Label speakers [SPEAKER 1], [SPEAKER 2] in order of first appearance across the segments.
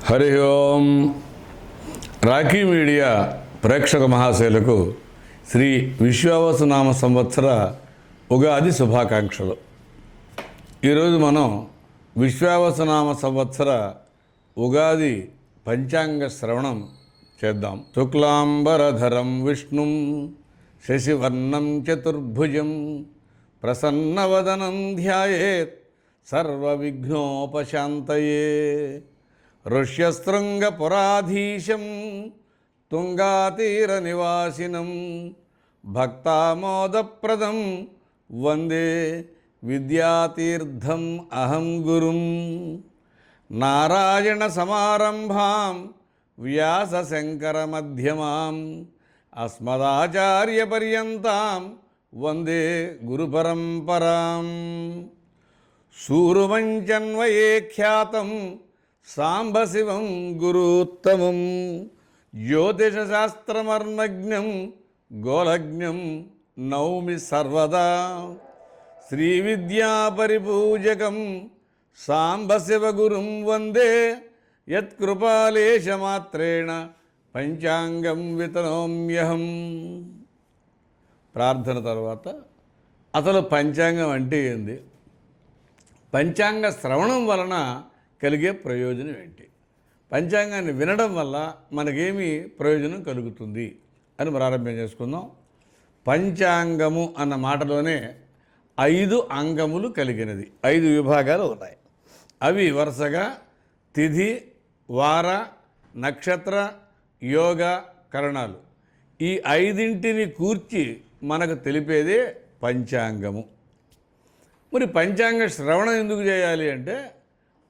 [SPEAKER 1] హరి ఓం. Rakhi media ప్రేక్షక మహాశయులకు శ్రీ విశ్వావసునామ సంవత్సర ఉగాది శుభాకాంక్షలు. ఈరోజు మనం విశ్వావసునామ సంవత్సర ఉగాది పంచాంగ శ్రవణం చేద్దాం. శుక్లాంబరధరం విష్ణుం శశివర్ణం చతుర్భుజం ప్రసన్నవదనం ధ్యాయేత్ సర్వవిఘ్నోపశాంతయే. ఋష్యశృంగపురాధీశం తుంగాతీరనివాసినం భక్తామోదప్రదం వందే విద్యాతీర్థం అహం గురుం. నారాయణ సమారంభాం వ్యాసశంకరమధ్యమాం అస్మదాచార్యపర్యంతాం వందే గురుపరంపరాం. సూరువంచన్వయే ఖ్యాతం సాంబశివం గురుత్తమం జ్యోతిషశాస్త్రమర్మజ్ఞం గోలజ్ఞం నౌమి సర్వదా. శ్రీవిద్యాపరిపూజకం సాంబశివగురుం వందే యత్కృపాలేశమాత్రేణ పంచాంగం వితనోమ్యహం. ప్రార్థన తర్వాత అసలు పంచాంగం అంటే ఏంది, పంచాంగ శ్రవణం వలన కలిగే ప్రయోజనం ఏంటి, పంచాంగాన్ని వినడం వల్ల మనకేమి ప్రయోజనం కలుగుతుంది అని ప్రారంభం చేసుకుందాం. పంచాంగము అన్న మాటలోనే 5 అంగములు కలిగినది, 5 విభాగాలు ఉన్నాయి. అవి వరుసగా తిథి, వార, నక్షత్ర, యోగ, కరణాలు. ఈ 5ంటిని కూర్చి మనకు తెలిపేదే పంచాంగము. మరి పంచాంగ శ్రవణం ఎందుకు చేయాలి అంటే,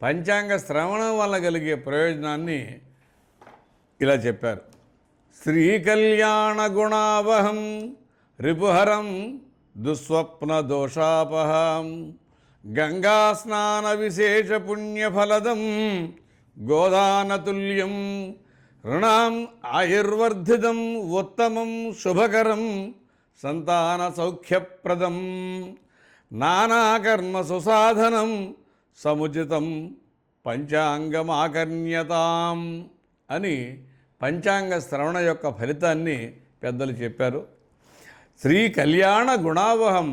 [SPEAKER 1] పంచాంగ శ్రవణం వల్ల కలిగే ప్రయోజనాన్ని ఇలా చెప్పారు. శ్రీకళ్యాణ గుణావహం రిపుహరం దుస్వప్న దోషాపహం గంగాస్నాన విశేష పుణ్యఫలదం గోదానతుల్యం రుణాం ఆయుర్వర్ధితం ఉత్తమం శుభకరం సంతాన సౌఖ్యప్రదం నానాకర్మ సుసాధనం సముచితం పంచాంగమాకర్ణ్యతాం అని పంచాంగ శ్రవణ యొక్క ఫలితాన్ని పెద్దలు చెప్పారు. శ్రీ కళ్యాణ గుణావహం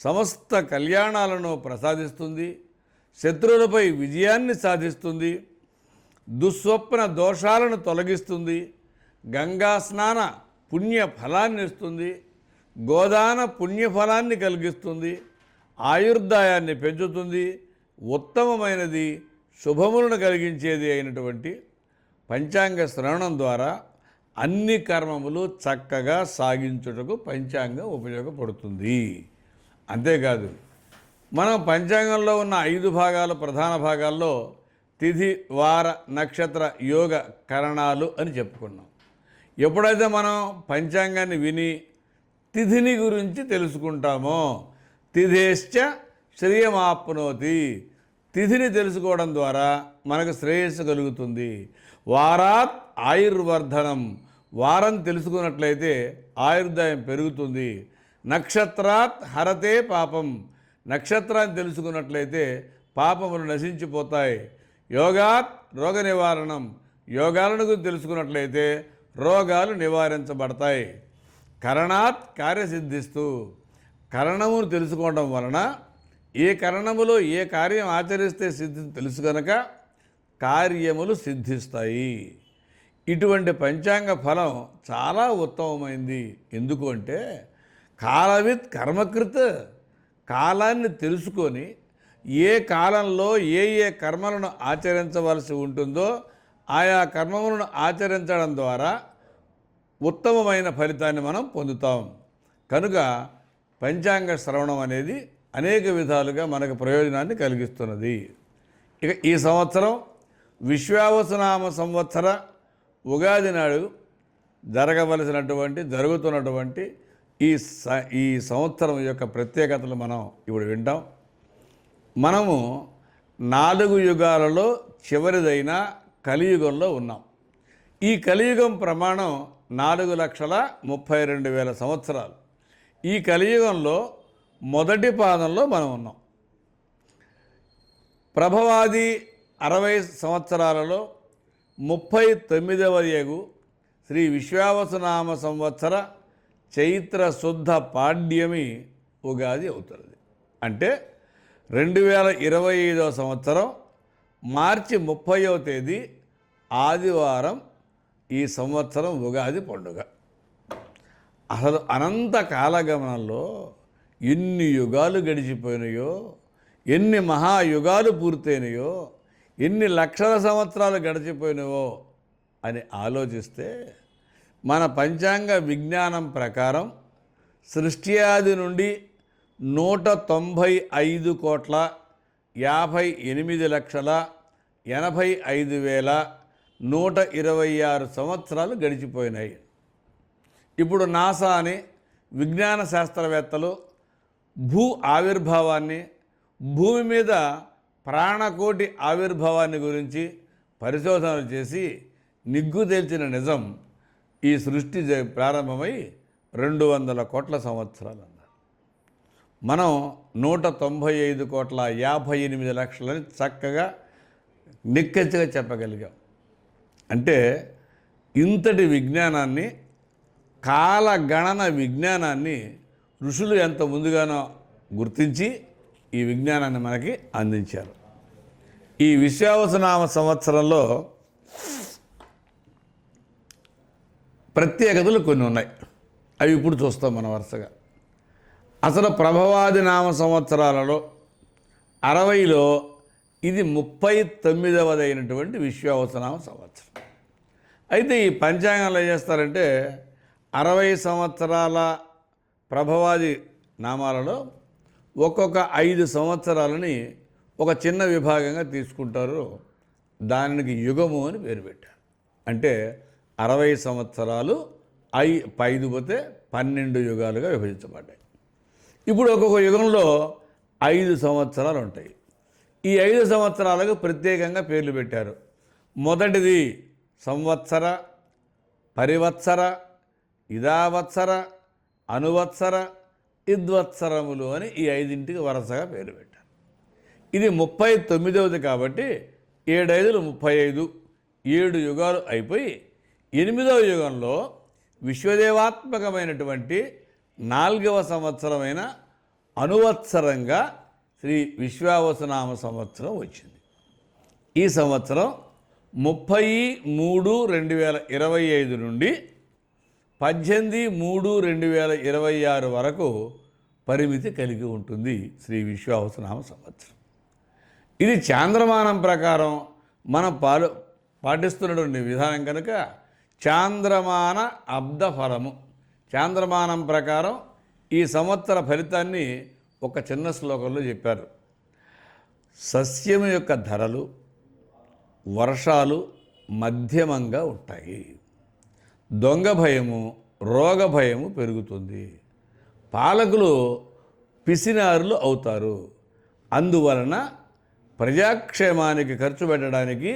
[SPEAKER 1] సమస్త కళ్యాణాలను ప్రసాదిస్తుంది, శత్రువులపై విజయాన్ని సాధిస్తుంది, దుస్వప్న దోషాలను తొలగిస్తుంది, గంగా స్నాన పుణ్య ఫలాన్ని ఇస్తుంది, గోదాన పుణ్యఫలాన్ని కలిగిస్తుంది, ఆయుర్దాయాన్ని పెంచుతుంది, ఉత్తమమైనది శుభములను కలిగించేది అయినటువంటి పంచాంగ శ్రవణం ద్వారా అన్ని కర్మములు చక్కగా సాగించుటకు పంచాంగం ఉపయోగపడుతుంది. అంతేకాదు, మనం పంచాంగంలో ఉన్న 5 భాగాలు, ప్రధాన భాగాల్లో తిథి, వార, నక్షత్ర, యోగ, కరణాలు అని చెప్పుకున్నాం. ఎప్పుడైతే మనం పంచాంగాన్ని విని తిథిని గురించి తెలుసుకుంటామో, తిథేశ్చ శ్రియమాప్నోతి, తిథిని తెలుసుకోవడం ద్వారా మనకు శ్రేయస్సు కలుగుతుంది. వారాత్ ఆయుర్వర్ధనం, వారం తెలుసుకున్నట్లయితే ఆయుర్దాయం పెరుగుతుంది. నక్షత్రాత్ హరతే పాపం, నక్షత్రాన్ని తెలుసుకున్నట్లయితే పాపములు నశించిపోతాయి. యోగాత్ రోగ నివారణం, యోగాలను గురించి తెలుసుకున్నట్లయితే రోగాలు నివారించబడతాయి. కరణాత్ కార్యసిద్ధిస్తూ, కరణమును తెలుసుకోవడం వలన ఏ కరణములో ఏ కార్యం ఆచరిస్తే సిద్ధి తెలుసు కనుక కార్యములు సిద్ధిస్తాయి. ఇటువంటి పంచాంగ ఫలం చాలా ఉత్తమమైంది. ఎందుకు అంటే, కాలవిత్ కర్మకృత్, కాలాన్ని తెలుసుకొని ఏ కాలంలో ఏ ఏ కర్మలను ఆచరించవలసి ఉంటుందో ఆయా కర్మములను ఆచరించడం ద్వారా ఉత్తమమైన ఫలితాన్ని మనం పొందుతాం. కనుక పంచాంగ శ్రవణం అనేది అనేక విధాలుగా మనకు ప్రయోజనాన్ని కలిగిస్తున్నది. ఇక ఈ సంవత్సరం విశ్వావసునామ సంవత్సర ఉగాది నాడు జరుగుతున్నటువంటి ఈ సంవత్సరం యొక్క ప్రత్యేకతలు మనం ఇప్పుడు వింటాం. మనము 4 యుగాలలో చివరిదైన కలియుగంలో ఉన్నాం. ఈ కలియుగం ప్రమాణం 4,32,000 సంవత్సరాలు. ఈ కలియుగంలో మొదటి పాదంలో మనం ఉన్నాం. ప్రభవాది 60 సంవత్సరాలలో 39వ యేగు శ్రీ విశ్వావసునామ సంవత్సర చైత్ర శుద్ధ పాడ్యమి ఉగాది అవుతుంది. అంటే 2025వ సంవత్సరం మార్చి 30వ తేదీ ఆదివారం ఈ సంవత్సరం ఉగాది పండుగ. అసలు అనంత కాలగమనంలో ఎన్ని యుగాలు గడిచిపోయినాయో, ఎన్ని మహాయుగాలు పూర్తయినాయో, ఎన్ని లక్షల సంవత్సరాలు గడిచిపోయినాయో అని ఆలోచిస్తే మన పంచాంగ విజ్ఞానం ప్రకారం సృష్టి ఆది నుండి 195,88,85,126 సంవత్సరాలు గడిచిపోయినాయి. ఇప్పుడు నాసా అని విజ్ఞాన శాస్త్రవేత్తలు భూ ఆవిర్భావాన్ని, భూమి మీద ప్రాణకోటి ఆవిర్భావాన్ని గురించి పరిశోధనలు చేసి నిగ్గు తేల్చిన నిజం, ఈ సృష్టి ప్రారంభమై 200 కోట్ల సంవత్సరాలు అన్నారు. మనం 195,58,00,000 చక్కగా నిక్కచ్చిగా చెప్పగలిగాం. అంటే ఇంతటి విజ్ఞానాన్ని, కాలగణన విజ్ఞానాన్ని ఋషులు ఎంత ముందుగానో గుర్తించి ఈ విజ్ఞానాన్ని మనకి అందించారు. ఈ విశ్వావసునామ సంవత్సరంలో ప్రత్యేకతలు కొన్ని ఉన్నాయి. అవి ఇప్పుడు చూస్తాం మనం వరుసగా. అసలు ప్రభవాది నామ సంవత్సరాలలో 60లో ఇది 39వది అయినటువంటి విశ్వావసునామ సంవత్సరం. అయితే ఈ పంచాంగంలో ఏం చేస్తారంటే 60 సంవత్సరాల ప్రభవాది నామాలలో ఒక్కొక్క 5 సంవత్సరాలని ఒక చిన్న విభాగంగా తీసుకుంటారు. దానికి యుగము అని పేరు పెట్టారు. అంటే 60 సంవత్సరాలు 5 పోతే 12 యుగాలుగా విభజించబడ్డాయి. ఇప్పుడు ఒక్కొక్క యుగంలో 5 సంవత్సరాలు ఉంటాయి. ఈ 5 సంవత్సరాలకు ప్రత్యేకంగా పేర్లు పెట్టారు. మొదటిది సంవత్సర, పరివత్సర, ఇదావత్సర, అనువత్సర, ఇద్వత్సరములు అని ఈ 5ంటికి వరుసగా పేరు పెట్టారు. ఇది 39వది కాబట్టి 7 5లు 35, 7 యుగాలు అయిపోయి 8వ యుగంలో విశ్వదేవాత్మకమైనటువంటి 4వ సంవత్సరమైన అనువత్సరంగా శ్రీ విశ్వావసునామ సంవత్సరం వచ్చింది. ఈ సంవత్సరం 30/3/2025 నుండి 18/3/2026 వరకు పరిమితి కలిగి ఉంటుంది శ్రీ విశ్వావసునామ సంవత్సరం. ఇది చాంద్రమానం ప్రకారం మనం పాటిస్తున్నటువంటి విధానం కనుక చాంద్రమాన అబ్ద ఫలము. చాంద్రమానం ప్రకారం ఈ సంవత్సర ఫలితాన్ని ఒక చిన్న శ్లోకంలో చెప్పారు. సస్యం యొక్క ధరలు, వర్షాలు మధ్యమంగా ఉంటాయి. దొంగ భయము, రోగ భయము పెరుగుతుంది. పాలకులు పిసినారులు అవుతారు. అందువలన ప్రజాక్షేమానికి ఖర్చు పెట్టడానికి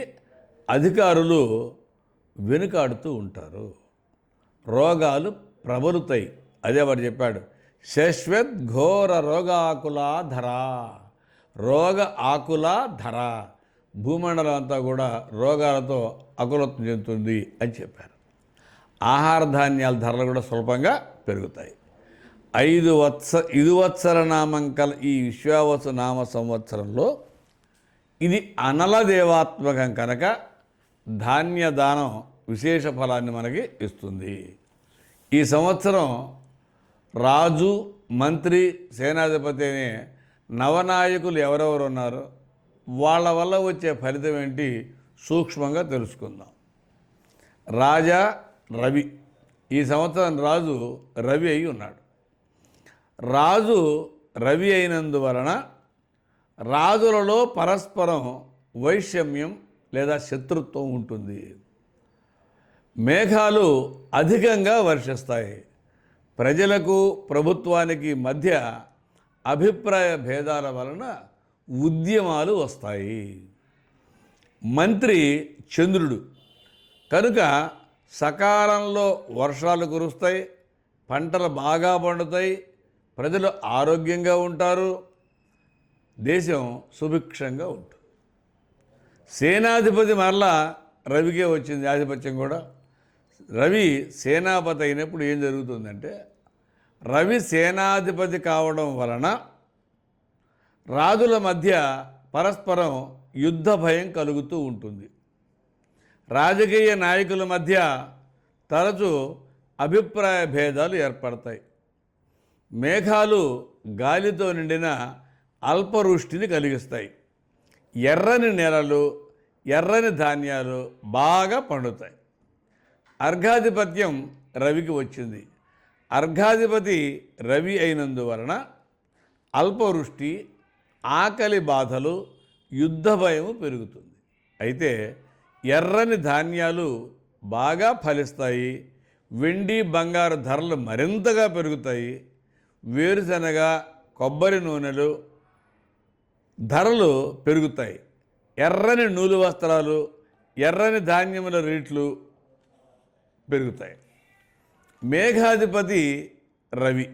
[SPEAKER 1] అధికారులు వెనుకాడుతూ ఉంటారు. రోగాలు ప్రబలుతాయి. అదే వాడు చెప్పాడు, శశ్వత్ ఘోర రోగాకులాధర, రోగ ఆకులాధర. భూమండలం అంతా కూడా రోగాలతో అకులత్వం చెందుతుంది అని చెప్పారు. ఆహార ధాన్యాల ధరలు కూడా స్వల్పంగా పెరుగుతాయి. 5 ఇదువత్సర నామంకల ఈ విశ్వావసు నామ సంవత్సరంలో ఇది అనల దేవాత్మకం కనుక ధాన్య దానం విశేష ఫలాన్ని మనకి ఇస్తుంది. ఈ సంవత్సరం రాజు, మంత్రి, సేనాధిపతి అనే నవనాయకులు ఎవరెవరు ఉన్నారో వాళ్ళ వల్ల వచ్చే ఫలితం ఏంటి సూక్ష్మంగా తెలుసుకుందాం. రాజా రవి, ఈ సంవత్సరం రాజు రవి అయి ఉన్నాడు. రాజు రవి అయినందువలన రాజులలో పరస్పరం వైషమ్యం లేదా శత్రుత్వం ఉంటుంది. మేఘాలు అధికంగా వర్షిస్తాయి. ప్రజలకు ప్రభుత్వానికి మధ్య అభిప్రాయ భేదాల వలన ఉద్యమాలు వస్తాయి. మంత్రి చంద్రుడు కనుక సకాలంలో వర్షాలు కురుస్తాయి, పంటలు బాగా పండుతాయి, ప్రజలు ఆరోగ్యంగా ఉంటారు, దేశం సుభిక్షంగా ఉంటుంది. సేనాధిపతి మరలా రవికే వచ్చింది ఆధిపత్యం కూడా. రవి సేనాపతి అయినప్పుడు ఏం జరుగుతుందంటే, రవి సేనాధిపతి కావడం వలన రాజుల మధ్య పరస్పరం యుద్ధ భయం కలుగుతూ ఉంటుంది. రాజకీయ నాయకుల మధ్య తరచూ అభిప్రాయ భేదాలు ఏర్పడతాయి. మేఘాలు గాలితో నిండిన అల్పవృష్టిని కలిగిస్తాయి. ఎర్రని నేలలు, ఎర్రని ధాన్యాలు బాగా పండుతాయి. అర్ఘాధిపత్యం రవికి వచ్చింది. అర్ఘాధిపతి రవి అయినందువలన అల్పవృష్టి, ఆకలి బాధలు, యుద్ధ భయము పెరుగుతుంది. అయితే ఎర్రని ధాన్యాలు బాగా ఫలిస్తాయి. వెండి, బంగారు ధరలు మరింతగా పెరుగుతాయి. వేరుశనగ, కొబ్బరి నూనెలు ధరలు పెరుగుతాయి. ఎర్రని నూలు వస్త్రాలు, ఎర్రని ధాన్యముల రేట్లు పెరుగుతాయి. మేఘాధిపతి రవి.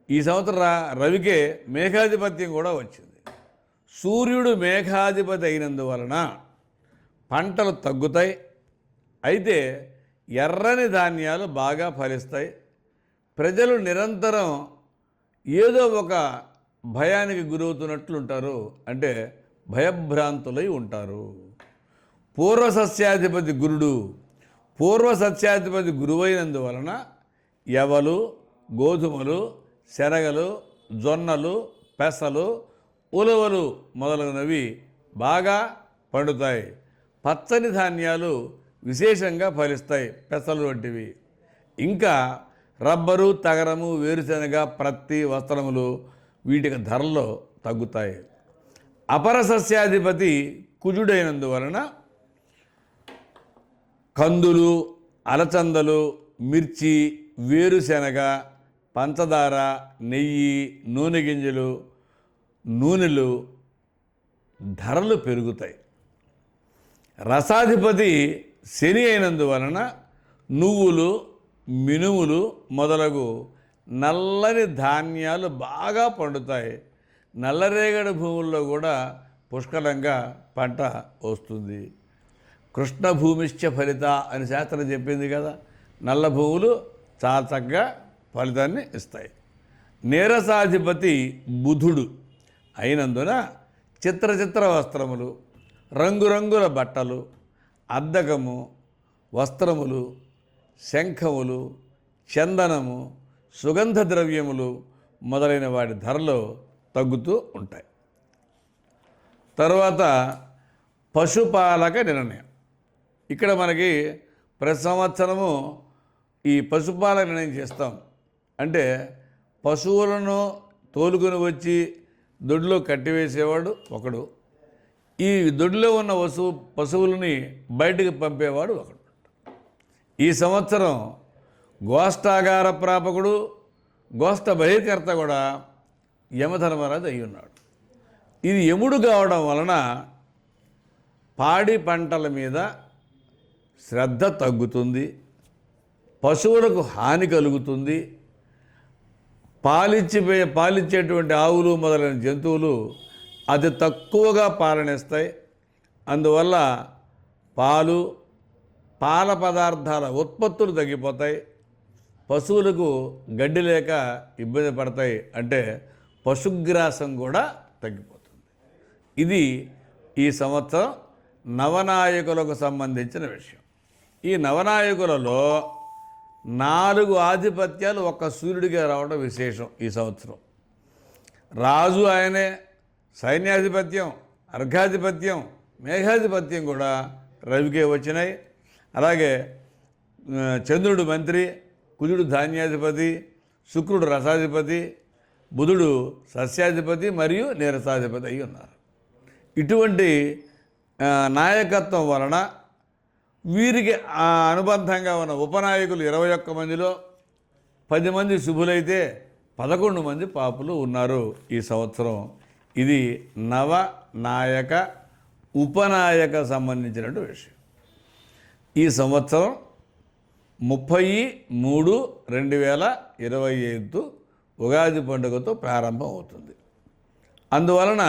[SPEAKER 1] ఈ సంవత్సరం రవికే మేఘాధిపత్యం కూడా వచ్చింది. సూర్యుడు మేఘాధిపతి అయినందువలన పంటలు తగ్గుతాయి. అయితే ఎర్రని ధాన్యాలు బాగా ఫలిస్తాయి. ప్రజలు నిరంతరం ఏదో ఒక భయానికి గురవుతున్నట్లుంటారు, అంటే భయభ్రాంతులై ఉంటారు. పూర్వసస్యాధిపతి గురుడు. పూర్వసస్యాధిపతి గురువైనందువలన యవలు, గోధుమలు, శనగలు, జొన్నలు, పెసలు, ఉలవలు మొదలగునవి బాగా పండుతాయి. పచ్చని ధాన్యాలు విశేషంగా ఫలిస్తాయి, పెసలు వంటివి. ఇంకా రబ్బరు, తగరము, వేరుశనగ, ప్రత్తి, వస్త్రములు వీటికి ధరల్లో తగ్గుతాయి. అపర సస్యాధిపతి కుజుడైనందువలన కందులు, అలచందలు, మిర్చి, వేరుశనగ, పంచదార, నెయ్యి, నూనె గింజలు, నూనెలు ధరలు పెరుగుతాయి. రసాధిపతి శని అయినందువలన నువ్వులు, మినుములు మొదలగు నల్లని ధాన్యాలు బాగా పండుతాయి. నల్లరేగడి భూముల్లో కూడా పుష్కలంగా పంట వస్తుంది. కృష్ణ భూమిశ్చ ఫలిత అని శాస్త్రం చెప్పింది కదా. నల్ల భూములు చాలా చక్కగా ఫలితాన్ని ఇస్తాయి. నీరసాధిపతి బుధుడు అయినందున చిత్ర వస్త్రములు, రంగురంగుల బట్టలు, అద్దకము, వస్త్రములు, శంఖములు, చందనము, సుగంధ ద్రవ్యములు మొదలైన వాటి ధరలు తగ్గుతూ ఉంటాయి. తర్వాత పశుపాలక నిర్ణయం. ఇక్కడ మనకి ప్రతి సంవత్సరము ఈ పశుపాలక నిర్ణయం చేస్తాం. అంటే పశువులను తోలుకొని వచ్చి దొడ్లో కట్టివేసేవాడు ఒకడు, ఈ దొడ్లో ఉన్న పశువులని బయటికి పంపేవాడు ఒకడు. ఈ సంవత్సరం గోష్ఠాగార ప్రాపకుడు, గోష్ఠ బహిర్కర్త కూడా యమధర్మరాజు అయి ఉన్నాడు. ఇది యముడు కావడం వలన పాడి పంటల మీద శ్రద్ధ తగ్గుతుంది, పశువులకు హాని కలుగుతుంది. పాలిచ్చేటువంటి ఆవులు మొదలైన జంతువులు అతి తక్కువగా పాలనిస్తాయి. అందువల్ల పాల పదార్థాల ఉత్పత్తులు తగ్గిపోతాయి. పశువులకు గడ్డి లేక ఇబ్బంది పడతాయి, అంటే పశుగ్రాసం కూడా తగ్గిపోతుంది. ఇది ఈ సంవత్సరం నవనాయకులకు సంబంధించిన విషయం. ఈ నవనాయకులలో 4 ఆధిపత్యాలు ఒక్క సూర్యుడిగా రావడం విశేషం ఈ సంవత్సరం. రాజు ఆయనే, సైన్యాధిపత్యం, అర్ఘాధిపత్యం, మేఘాధిపత్యం కూడా రవికే వచ్చినాయి. అలాగే చంద్రుడు మంత్రి, కుజుడు ధాన్యాధిపతి, శుక్రుడు రసాధిపతి, బుధుడు సస్యాధిపతి మరియు నీరసాధిపతి అయి ఉన్నారు. ఇటువంటి నాయకత్వం వలన వీరికి అనుబంధంగా ఉన్న ఉపనాయకులు 21 మందిలో 10 మంది శుభులైతే 11 మంది పాపులు ఉన్నారు ఈ సంవత్సరం. ఇది నవనాయక ఉపనాయక సంబంధించినటువంటి విషయం. ఈ సంవత్సరం 30/3/2025 ఉగాది పండుగతో ప్రారంభం అవుతుంది. అందువలన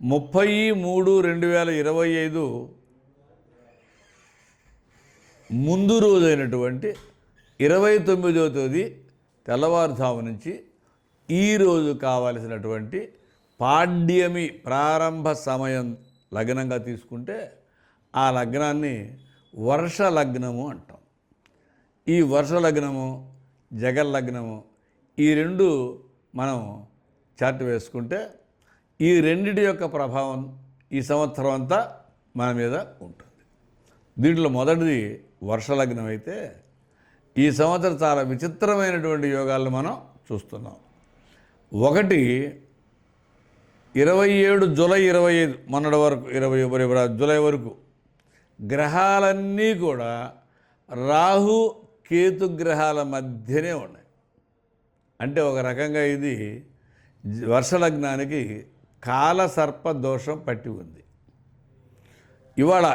[SPEAKER 1] 30/3/2025 ముందు రోజైనటువంటి 29వ తేదీ తెల్లవారుజాము నుంచి ఈరోజు కావలసినటువంటి పాడ్యమి ప్రారంభ సమయం లగ్నంగా తీసుకుంటే ఆ లగ్నాన్ని వర్ష లగ్నము అంటాం. ఈ వర్ష లగ్నము జగల్లగ్నము ఈ రెండు మనం చార్ట్ వేసుకుంటే ఈ రెండిటి యొక్క ప్రభావం ఈ సంవత్సరం అంతా మన మీద ఉంటుంది. దీంట్లో మొదటిది వర్షలగ్నం అయితే ఈ సంవత్సరం చాలా విచిత్రమైనటువంటి యోగాలను మనం చూస్తున్నాం. ఒకటి 27 జూలై 25 మొన్నటి వరకు 20 జూలై వరకు గ్రహాలన్నీ కూడా రాహు కేతు గ్రహాల మధ్యనే ఉన్నాయి. అంటే ఒక రకంగా ఇది వర్షలగ్నానికి కాలసర్ప దోషం పట్టి ఉంది. ఇవాళ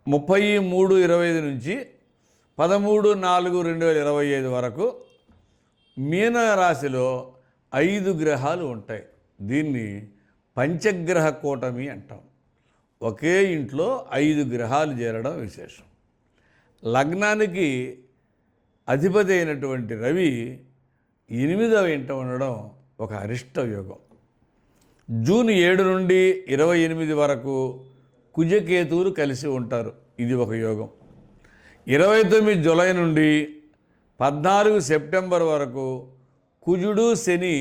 [SPEAKER 1] 33/25 నుంచి 13/4/2025 వరకు మీన రాశిలో 5 గ్రహాలు ఉంటాయి. దీన్ని పంచగ్రహ కూటమి అంటాం. ఒకే ఇంట్లో 5 గ్రహాలు చేరడం విశేషం. లగ్నానికి అధిపతి అయినటువంటి రవి 8వ ఇంట ఉండడం ఒక అరిష్ట యోగం. జూన్ 7 నుండి 28 వరకు కుజకేతువులు కలిసి ఉంటారు. ఇది ఒక యోగం. 29 జూలై నుండి 14 సెప్టెంబర్ వరకు కుజుడు శని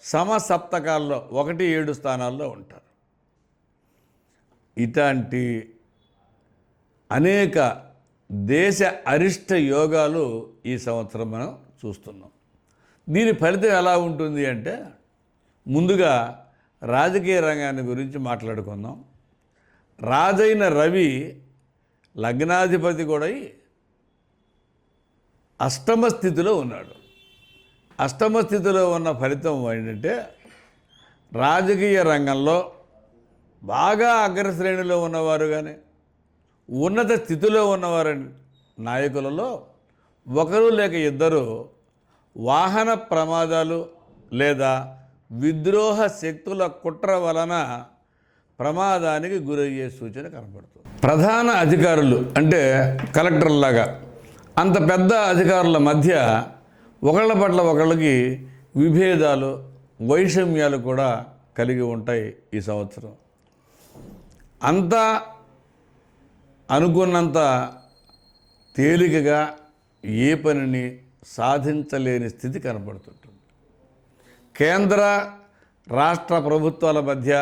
[SPEAKER 1] సమసప్తకాల్లో 1-7 స్థానాల్లో ఉంటారు. ఇలాంటి అనేక దేశ అరిష్ట యోగాలు ఈ సంవత్సరం మనం చూస్తున్నాం. దీని ఫలితం ఎలా ఉంటుంది అంటే, ముందుగా రాజకీయ రంగాన్ని గురించి మాట్లాడుకుందాం. రాజైన రవి లగ్నాధిపతి కూడా అష్టమ స్థితిలో ఉన్నాడు. అష్టమ స్థితిలో ఉన్న ఫలితం ఏంటంటే, రాజకీయ రంగంలో బాగా అగ్రశ్రేణిలో ఉన్నవారు కానీ ఉన్నత స్థితిలో ఉన్నవారు నాయకులలో ఒకరు లేక ఇద్దరు వాహన ప్రమాదాలు లేదా విద్రోహ శక్తుల కుట్ర వలన ప్రమాదానికి గురయ్యే సూచన కనబడుతుంది. ప్రధాన అధికారులు అంటే కలెక్టర్లాగా అంత పెద్ద అధికారుల మధ్య ఒకళ్ళ పట్ల ఒకళ్ళకి విభేదాలు వైషమ్యాలు కూడా కలిగి ఉంటాయి. ఈ సంవత్సరం అంతా అనుకున్నంత తేలికగా ఏ పనిని సాధించలేని స్థితి కనబడుతుంటుంది. కేంద్ర రాష్ట్ర ప్రభుత్వాల మధ్య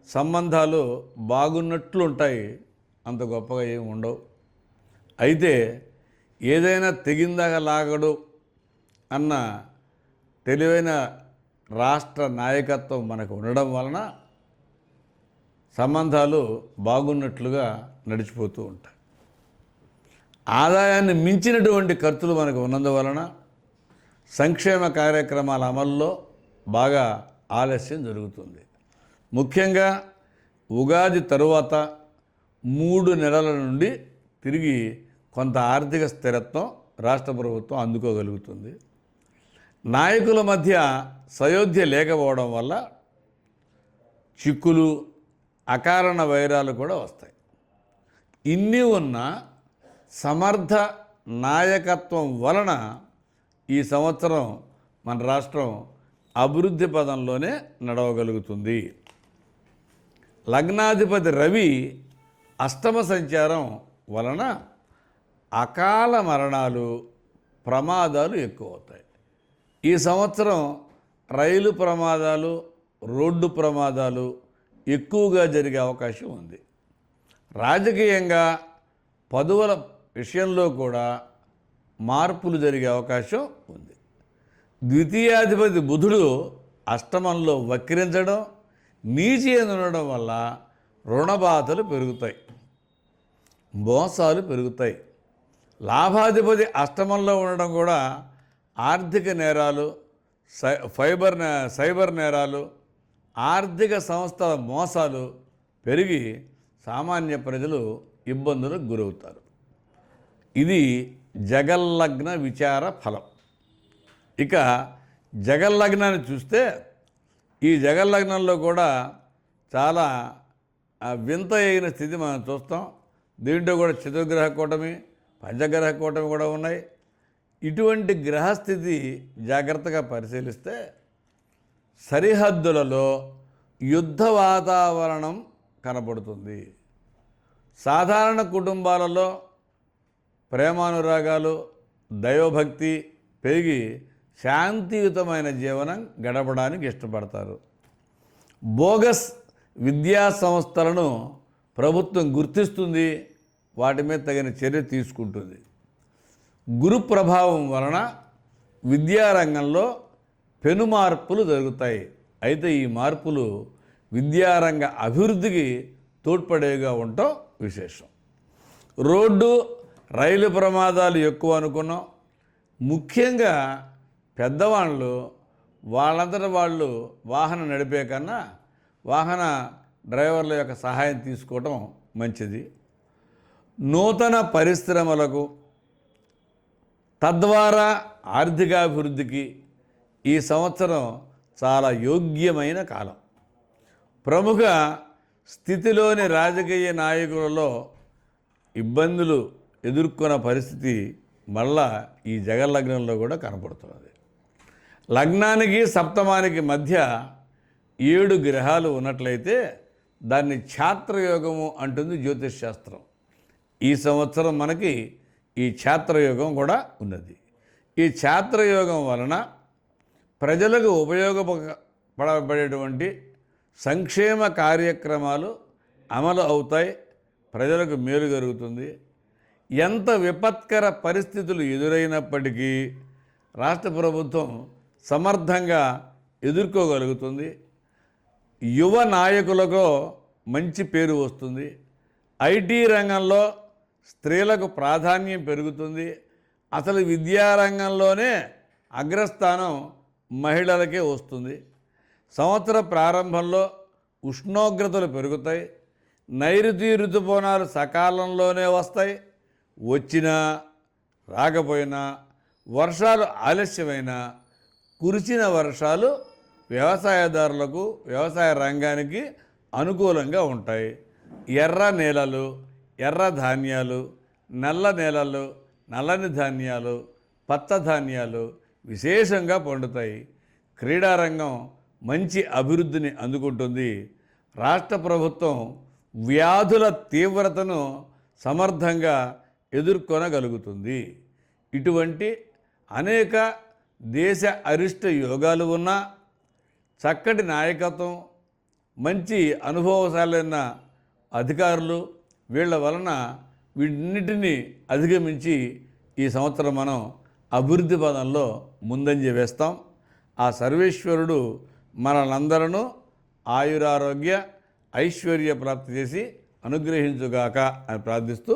[SPEAKER 1] సంబంధాలు బాగున్నట్లు ఉంటాయి, అంత గొప్పగా ఏమి ఉండవు. అయితే ఏదైనా తెగిందాగా లాగడు అన్న తెలివైన రాష్ట్ర నాయకత్వం మనకు ఉండడం వలన సంబంధాలు బాగున్నట్లుగా నడిచిపోతూ ఉంటాయి. ఆదాయాన్ని మించినటువంటి ఖర్చులు మనకు ఉన్నందువలన సంక్షేమ కార్యక్రమాల అమల్లో బాగా ఆలస్యం జరుగుతుంది. ముఖ్యంగా ఉగాది తరువాత 3 నెలల నుండి తిరిగి కొంత ఆర్థిక స్థిరత్వం రాష్ట్ర ప్రభుత్వం అందుకోగలుగుతుంది. నాయకుల మధ్య సయోధ్య లేకపోవడం వల్ల చిక్కులు అకారణ వైరాలు కూడా వస్తాయి. ఇన్ని ఉన్న సమర్థ నాయకత్వం వలన ఈ సంవత్సరం మన రాష్ట్రం అభివృద్ధి పదంలోనే నడవగలుగుతుంది. లగ్నాధిపతి రవి అష్టమ సంచారం వలన అకాల మరణాలు ప్రమాదాలు ఎక్కువ అవుతాయి. ఈ సంవత్సరం రైలు ప్రమాదాలు రోడ్డు ప్రమాదాలు ఎక్కువగా జరిగే అవకాశం ఉంది. రాజకీయంగా పదవుల విషయంలో కూడా మార్పులు జరిగే అవకాశం ఉంది. ద్వితీయాధిపతి బుధుడు అష్టమంలో వక్రించడం నీచి ఉండడం వల్ల రుణబాధలు పెరుగుతాయి, మోసాలు పెరుగుతాయి. లాభాధిపతి అష్టమంలో ఉండడం కూడా ఆర్థిక నేరాలు, సైబర్ నేరాలు, ఆర్థిక సంస్థల మోసాలు పెరిగి సామాన్య ప్రజలు ఇబ్బందులకు గురవుతారు. ఇది జగల్లగ్న విచార ఫలం. ఇక జగల్లగ్నాన్ని చూస్తే ఈ జగల్లగ్నంలో కూడా చాలా వింత అయిన స్థితి మనం చూస్తాం. దీంట్లో కూడా చతుర్గ్రహ కూటమి, పంచగ్రహ కూటమి కూడా ఉన్నాయి. ఇటువంటి గ్రహస్థితి జాగ్రత్తగా పరిశీలిస్తే సరిహద్దులలో యుద్ధ వాతావరణం కనబడుతుంది. సాధారణ కుటుంబాలలో ప్రేమానురాగాలు, దైవభక్తి పెరిగి శాంతియుతమైన జీవనం గడపడానికి ఇష్టపడతారు. బోగస్ విద్యా సంస్థలను ప్రభుత్వం గుర్తిస్తుంది, వాటి మీద తగిన చర్య తీసుకుంటుంది. గురు ప్రభావం వలన విద్యారంగంలో పెను మార్పులు జరుగుతాయి. అయితే ఈ మార్పులు విద్యారంగ అభివృద్ధికి తోడ్పడేగా ఉండటం విశేషం. రోడ్డు రైలు ప్రమాదాలు ఎక్కువ అనుకున్నాం. ముఖ్యంగా పెద్దవాళ్ళు వాళ్ళంతటా వాళ్ళు వాహనం నడిపే కన్నా వాహన డ్రైవర్ల యొక్క సహాయం తీసుకోవటం మంచిది. నూతన పరిశ్రమలకు తద్వారా ఆర్థికాభివృద్ధికి ఈ సంవత్సరం చాలా యోగ్యమైన కాలం. ప్రముఖ స్థితిలోని రాజకీయ నాయకులలో ఇబ్బందులు ఎదుర్కొన్న పరిస్థితి మళ్ళా ఈ జగల్లగ్నంలో కూడా కనపడుతున్నది. లగ్నానికి సప్తమానికి మధ్య 7 గ్రహాలు ఉన్నట్లయితే దాన్ని ఛాత్రయోగము అంటుంది జ్యోతిష్ శాస్త్రం. ఈ సంవత్సరం మనకి ఈ ఛాత్రయోగం కూడా ఉన్నది. ఈ ఛాత్రయోగం వలన ప్రజలకు ఉపయోగపడేటువంటి సంక్షేమ కార్యక్రమాలు అమలు అవుతాయి. ప్రజలకు మేలు జరుగుతుంది. ఎంత విపత్కర పరిస్థితులు ఎదురైనప్పటికీ రాష్ట్ర ప్రభుత్వం సమర్థంగా ఎదుర్కోగలుగుతుంది. యువ నాయకులకు మంచి పేరు వస్తుంది. ఐటీ రంగంలో స్త్రీలకు ప్రాధాన్యం పెరుగుతుంది. అసలు విద్యారంగంలోనే అగ్రస్థానం మహిళలకే వస్తుంది. సంవత్సర ప్రారంభంలో ఉష్ణోగ్రతలు పెరుగుతాయి. నైరుతి ఋతుపవనాలు సకాలంలోనే వస్తాయి. వచ్చినా రాకపోయినా వర్షాలు ఆలస్యమైనా కురిసిన వర్షాలు వ్యవసాయదారులకు వ్యవసాయ రంగానికి అనుకూలంగా ఉంటాయి. ఎర్ర నేలలు, ఎర్ర ధాన్యాలు, నల్ల నేలలు, నల్లని ధాన్యాలు, పచ్చ ధాన్యాలు విశేషంగా పండుతాయి. క్రీడారంగం మంచి అభివృద్ధిని అందుకుంటుంది. రాష్ట్ర ప్రభుత్వం వ్యాధుల తీవ్రతను సమర్థంగా ఎదుర్కొనగలుగుతుంది. ఇటువంటి అనేక దేశ అరిష్ట యోగాలు ఉన్న చక్కటి నాయకత్వం, మంచి అనుభవశాలైన అధికారులు, వీళ్ళ వలన వీటిన్నిటినీ అధిగమించి ఈ సంవత్సరం మనం అభివృద్ధి పదంలో ముందంజ వేస్తాం. ఆ సర్వేశ్వరుడు మనలందరూ ఆయురారోగ్య ఐశ్వర్య ప్రాప్తి చేసి అనుగ్రహించుగాక అని ప్రార్థిస్తూ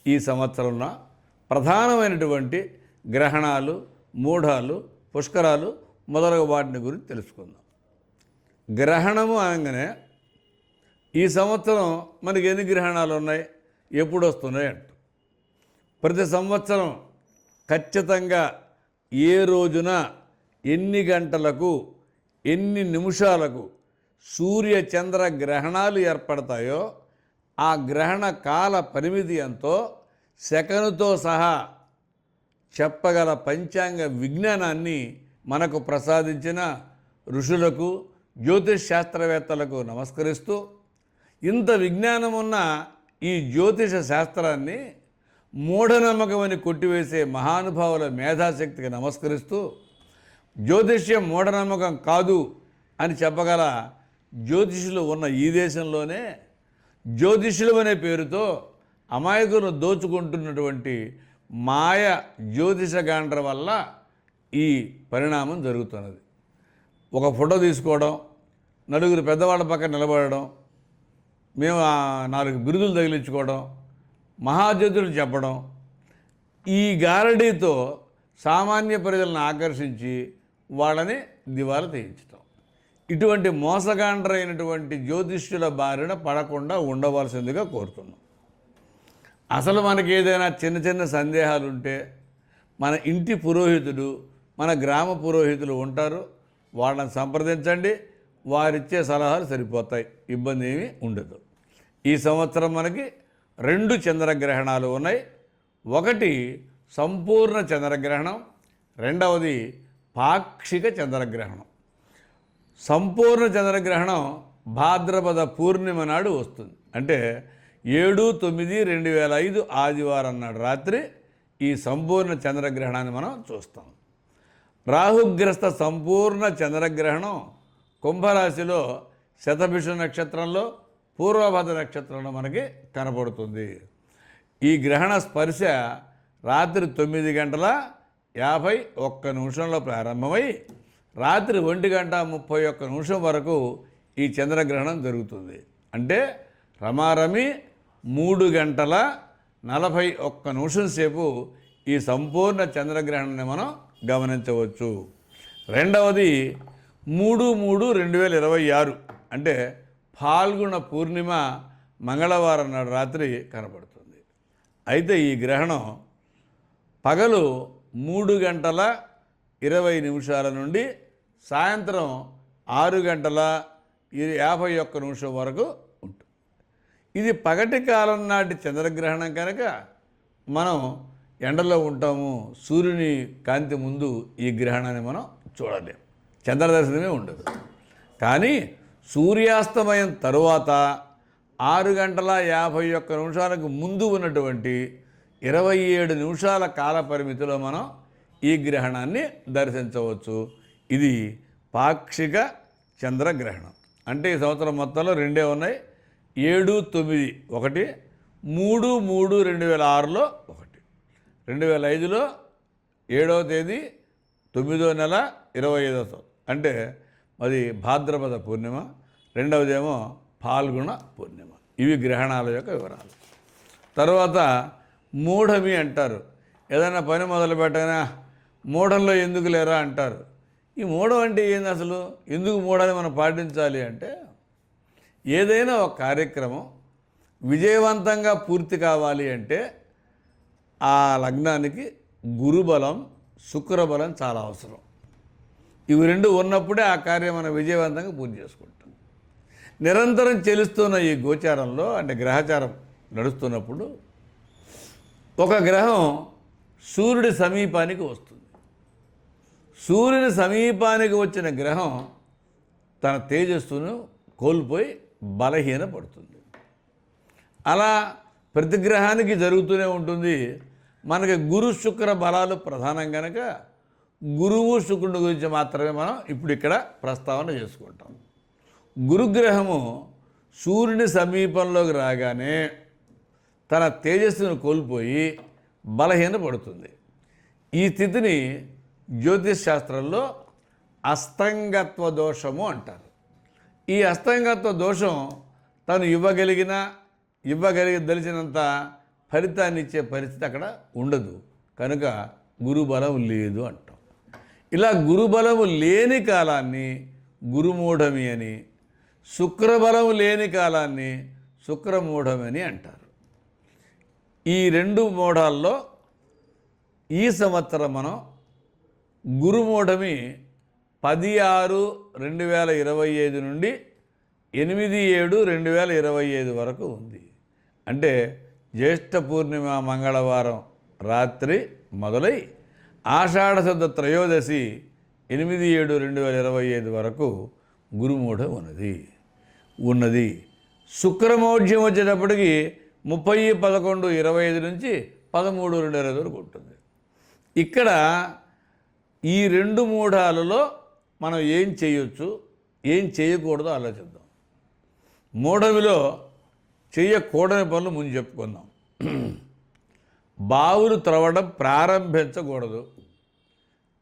[SPEAKER 1] ఈ సంవత్సరంలో ప్రధానమైనటువంటి గ్రహణాలు, మూఢాలు, పుష్కరాలు మొదలగు వాటిని గురించి తెలుసుకుందాం. గ్రహణము అనగానే ఈ సంవత్సరం మనకి ఎన్ని గ్రహణాలు ఉన్నాయి, ఎప్పుడు వస్తున్నాయి అంట. ప్రతి సంవత్సరం ఖచ్చితంగా ఏ రోజున ఎన్ని గంటలకు ఎన్ని నిమిషాలకు సూర్య చంద్ర గ్రహణాలు ఏర్పడతాయో ఆ గ్రహణ కాల పరిమితి ఎంతో సెకనుతో సహా చెప్పగల పంచాంగ విజ్ఞానాన్ని మనకు ప్రసాదించిన ఋషులకు, జ్యోతిష్ శాస్త్రవేత్తలకు నమస్కరిస్తూ, ఇంత విజ్ఞానం ఉన్న ఈ జ్యోతిష శాస్త్రాన్ని మూఢనమ్మకమని కొట్టివేసే మహానుభావుల మేధాశక్తికి నమస్కరిస్తూ, జ్యోతిష్యం మూఢనమ్మకం కాదు అని చెప్పగల జ్యోతిషులు ఉన్న ఈ దేశంలోనే జ్యోతిషులు అనే పేరుతో అమాయకులను దోచుకుంటున్నటువంటి మాయ జ్యోతిషగాండ్ర వల్ల ఈ పరిణామం జరుగుతున్నది. ఒక ఫోటో తీసుకోవడం, నలుగురు పెద్దవాళ్ళ పక్కన నిలబడడం, మేము 4 బిరుదులు తగిలించుకోవడం, మహాజ్యోతులు చెప్పడం, ఈ గారడీతో సామాన్య ప్రజలను ఆకర్షించి వాళ్ళని దివాలా తీయించడం. ఇటువంటి మోసగాండ్రైనటువంటి జ్యోతిష్యుల బారిన పడకుండా ఉండవలసిందిగా కోరుతున్నాం. అసలు మనకి ఏదైనా చిన్న చిన్న సందేహాలు ఉంటే మన ఇంటి పురోహితుడు, మన గ్రామ పురోహితులు ఉంటారు, వాళ్ళని సంప్రదించండి. వారిచ్చే సలహాలు సరిపోతాయి, ఇబ్బంది ఏమీ ఉండదు. ఈ సంవత్సరం మనకి 2 చంద్రగ్రహణాలు ఉన్నాయి. ఒకటి సంపూర్ణ చంద్రగ్రహణం, రెండవది పాక్షిక చంద్రగ్రహణం. సంపూర్ణ చంద్రగ్రహణం భాద్రపద పూర్ణిమ నాడు వస్తుంది. అంటే 7/9/2005 ఆదివారం నాడు రాత్రి ఈ సంపూర్ణ చంద్రగ్రహణాన్ని మనం చూస్తాం. రాహుగ్రస్త సంపూర్ణ చంద్రగ్రహణం కుంభరాశిలో శతభిష నక్షత్రంలో పూర్వభద్ర నక్షత్రంలో మనకి కనపడుతుంది. ఈ గ్రహణ స్పర్శ రాత్రి 9:51 ప్రారంభమై రాత్రి 1:31 వరకు ఈ చంద్రగ్రహణం జరుగుతుంది. అంటే రమారమి 3:41 సేపు ఈ సంపూర్ణ చంద్రగ్రహణాన్ని మనం గమనించవచ్చు. రెండవది 3/3/2026 అంటే ఫాల్గుణ పూర్ణిమ మంగళవారం నాడు రాత్రి కనబడుతుంది. అయితే ఈ గ్రహణం పగలు 3:20 నుండి సాయంత్రం 6:51 వరకు ఉంటుంది. ఇది పగటి కాలం నాటి చంద్రగ్రహణం కనుక మనం ఎండలో ఉంటాము, సూర్యుని కాంతి ముందు ఈ గ్రహణాన్ని మనం చూడలేం, చంద్రదర్శనమే ఉండదు. కానీ సూర్యాస్తమయం తరువాత 6:51 ముందు ఉన్నటువంటి 27 నిమిషాల కాల పరిమితిలో మనం ఈ గ్రహణాన్ని దర్శించవచ్చు. ఇది పాక్షిక చంద్రగ్రహణం. అంటే ఈ సంవత్సరం మొత్తంలో రెండే ఉన్నాయి, 7, 9, ఒకటి 3/3/2006లో ఒకటి, 2005లో 7వ తేదీ 9వ నెల 25వ సంవత్సరం. అంటే అది భాద్రపద పూర్ణిమ, రెండవదేమో ఫాల్గుణ పూర్ణిమ. ఇవి గ్రహణాల యొక్క వివరాలు. తర్వాత మూఢమి అంటారు. ఏదైనా పని మొదలు పెట్టగానే మూఢంలో ఎందుకు లేరా అంటారు. ఈ మూఢం అంటే ఏంది అసలు? ఎందుకు మూఢాన్ని మనం పాటించాలి అంటే, ఏదైనా ఒక కార్యక్రమం విజయవంతంగా పూర్తి కావాలి అంటే ఆ లగ్నానికి గురుబలం, శుక్రబలం చాలా అవసరం. ఇవి రెండు ఉన్నప్పుడే ఆ కార్యం మనం విజయవంతంగా పూర్తి చేసుకుంటాం. నిరంతరం చెలుస్తున్న ఈ గోచారంలో అంటే గ్రహచారం నడుస్తున్నప్పుడు ఒక గ్రహం సూర్యుడి సమీపానికి వస్తుంది. సూర్యుని సమీపానికి వచ్చిన గ్రహం తన తేజస్సును కోల్పోయి బలహీన పడుతుంది. అలా ప్రతి గ్రహానికి జరుగుతూనే ఉంటుంది. మనకి గురు శుక్ర బలాలు ప్రధానం కనుక గురువు శుక్రుడి గురించి మాత్రమే మనం ఇప్పుడు ఇక్కడ ప్రస్తావన చేసుకుంటాం. గురుగ్రహము సూర్యుని సమీపంలోకి రాగానే తన తేజస్సును కోల్పోయి బలహీన పడుతుంది. ఈ స్థితిని జ్యోతిష్ శాస్త్రంలో అస్తంగత్వ దోషము అంటారు. ఈ అస్తంగత్వ దోషం తను ఇవ్వగలిగినంత ఫలితాన్ని ఇచ్చే పరిస్థితి అక్కడ ఉండదు. కనుక గురుబలం లేదు అంటాం. ఇలా గురుబలము లేని కాలాన్ని గురుమూఢమి అని, శుక్రబలము లేని కాలాన్ని శుక్రమూఢమి అని అంటారు. ఈ రెండు మూఢాల్లో ఈ సంవత్సరం మనం గురుమూఢమి 10/6/2025 నుండి 8/7/2025 వరకు ఉంది. అంటే జ్యేష్ఠ పూర్ణిమ మంగళవారం రాత్రి మొదలై ఆషాఢశుద్ధ త్రయోదశి 8/7/2025 వరకు గురుమూఢం ఉన్నది. శుక్రమౌఢ్యం వచ్చేటప్పటికి 30/11/25 నుంచి 13/2/20 వరకు ఉంటుంది. ఇక్కడ ఈ రెండు మూఢాలలో మనం ఏం చేయొచ్చు, ఏం చేయకూడదో ఆలోచిద్దాం. మూఢమిలో చేయకూడని పనులు ముందు చెప్పుకుందాం. బావులు త్రవ్వడం ప్రారంభించకూడదు,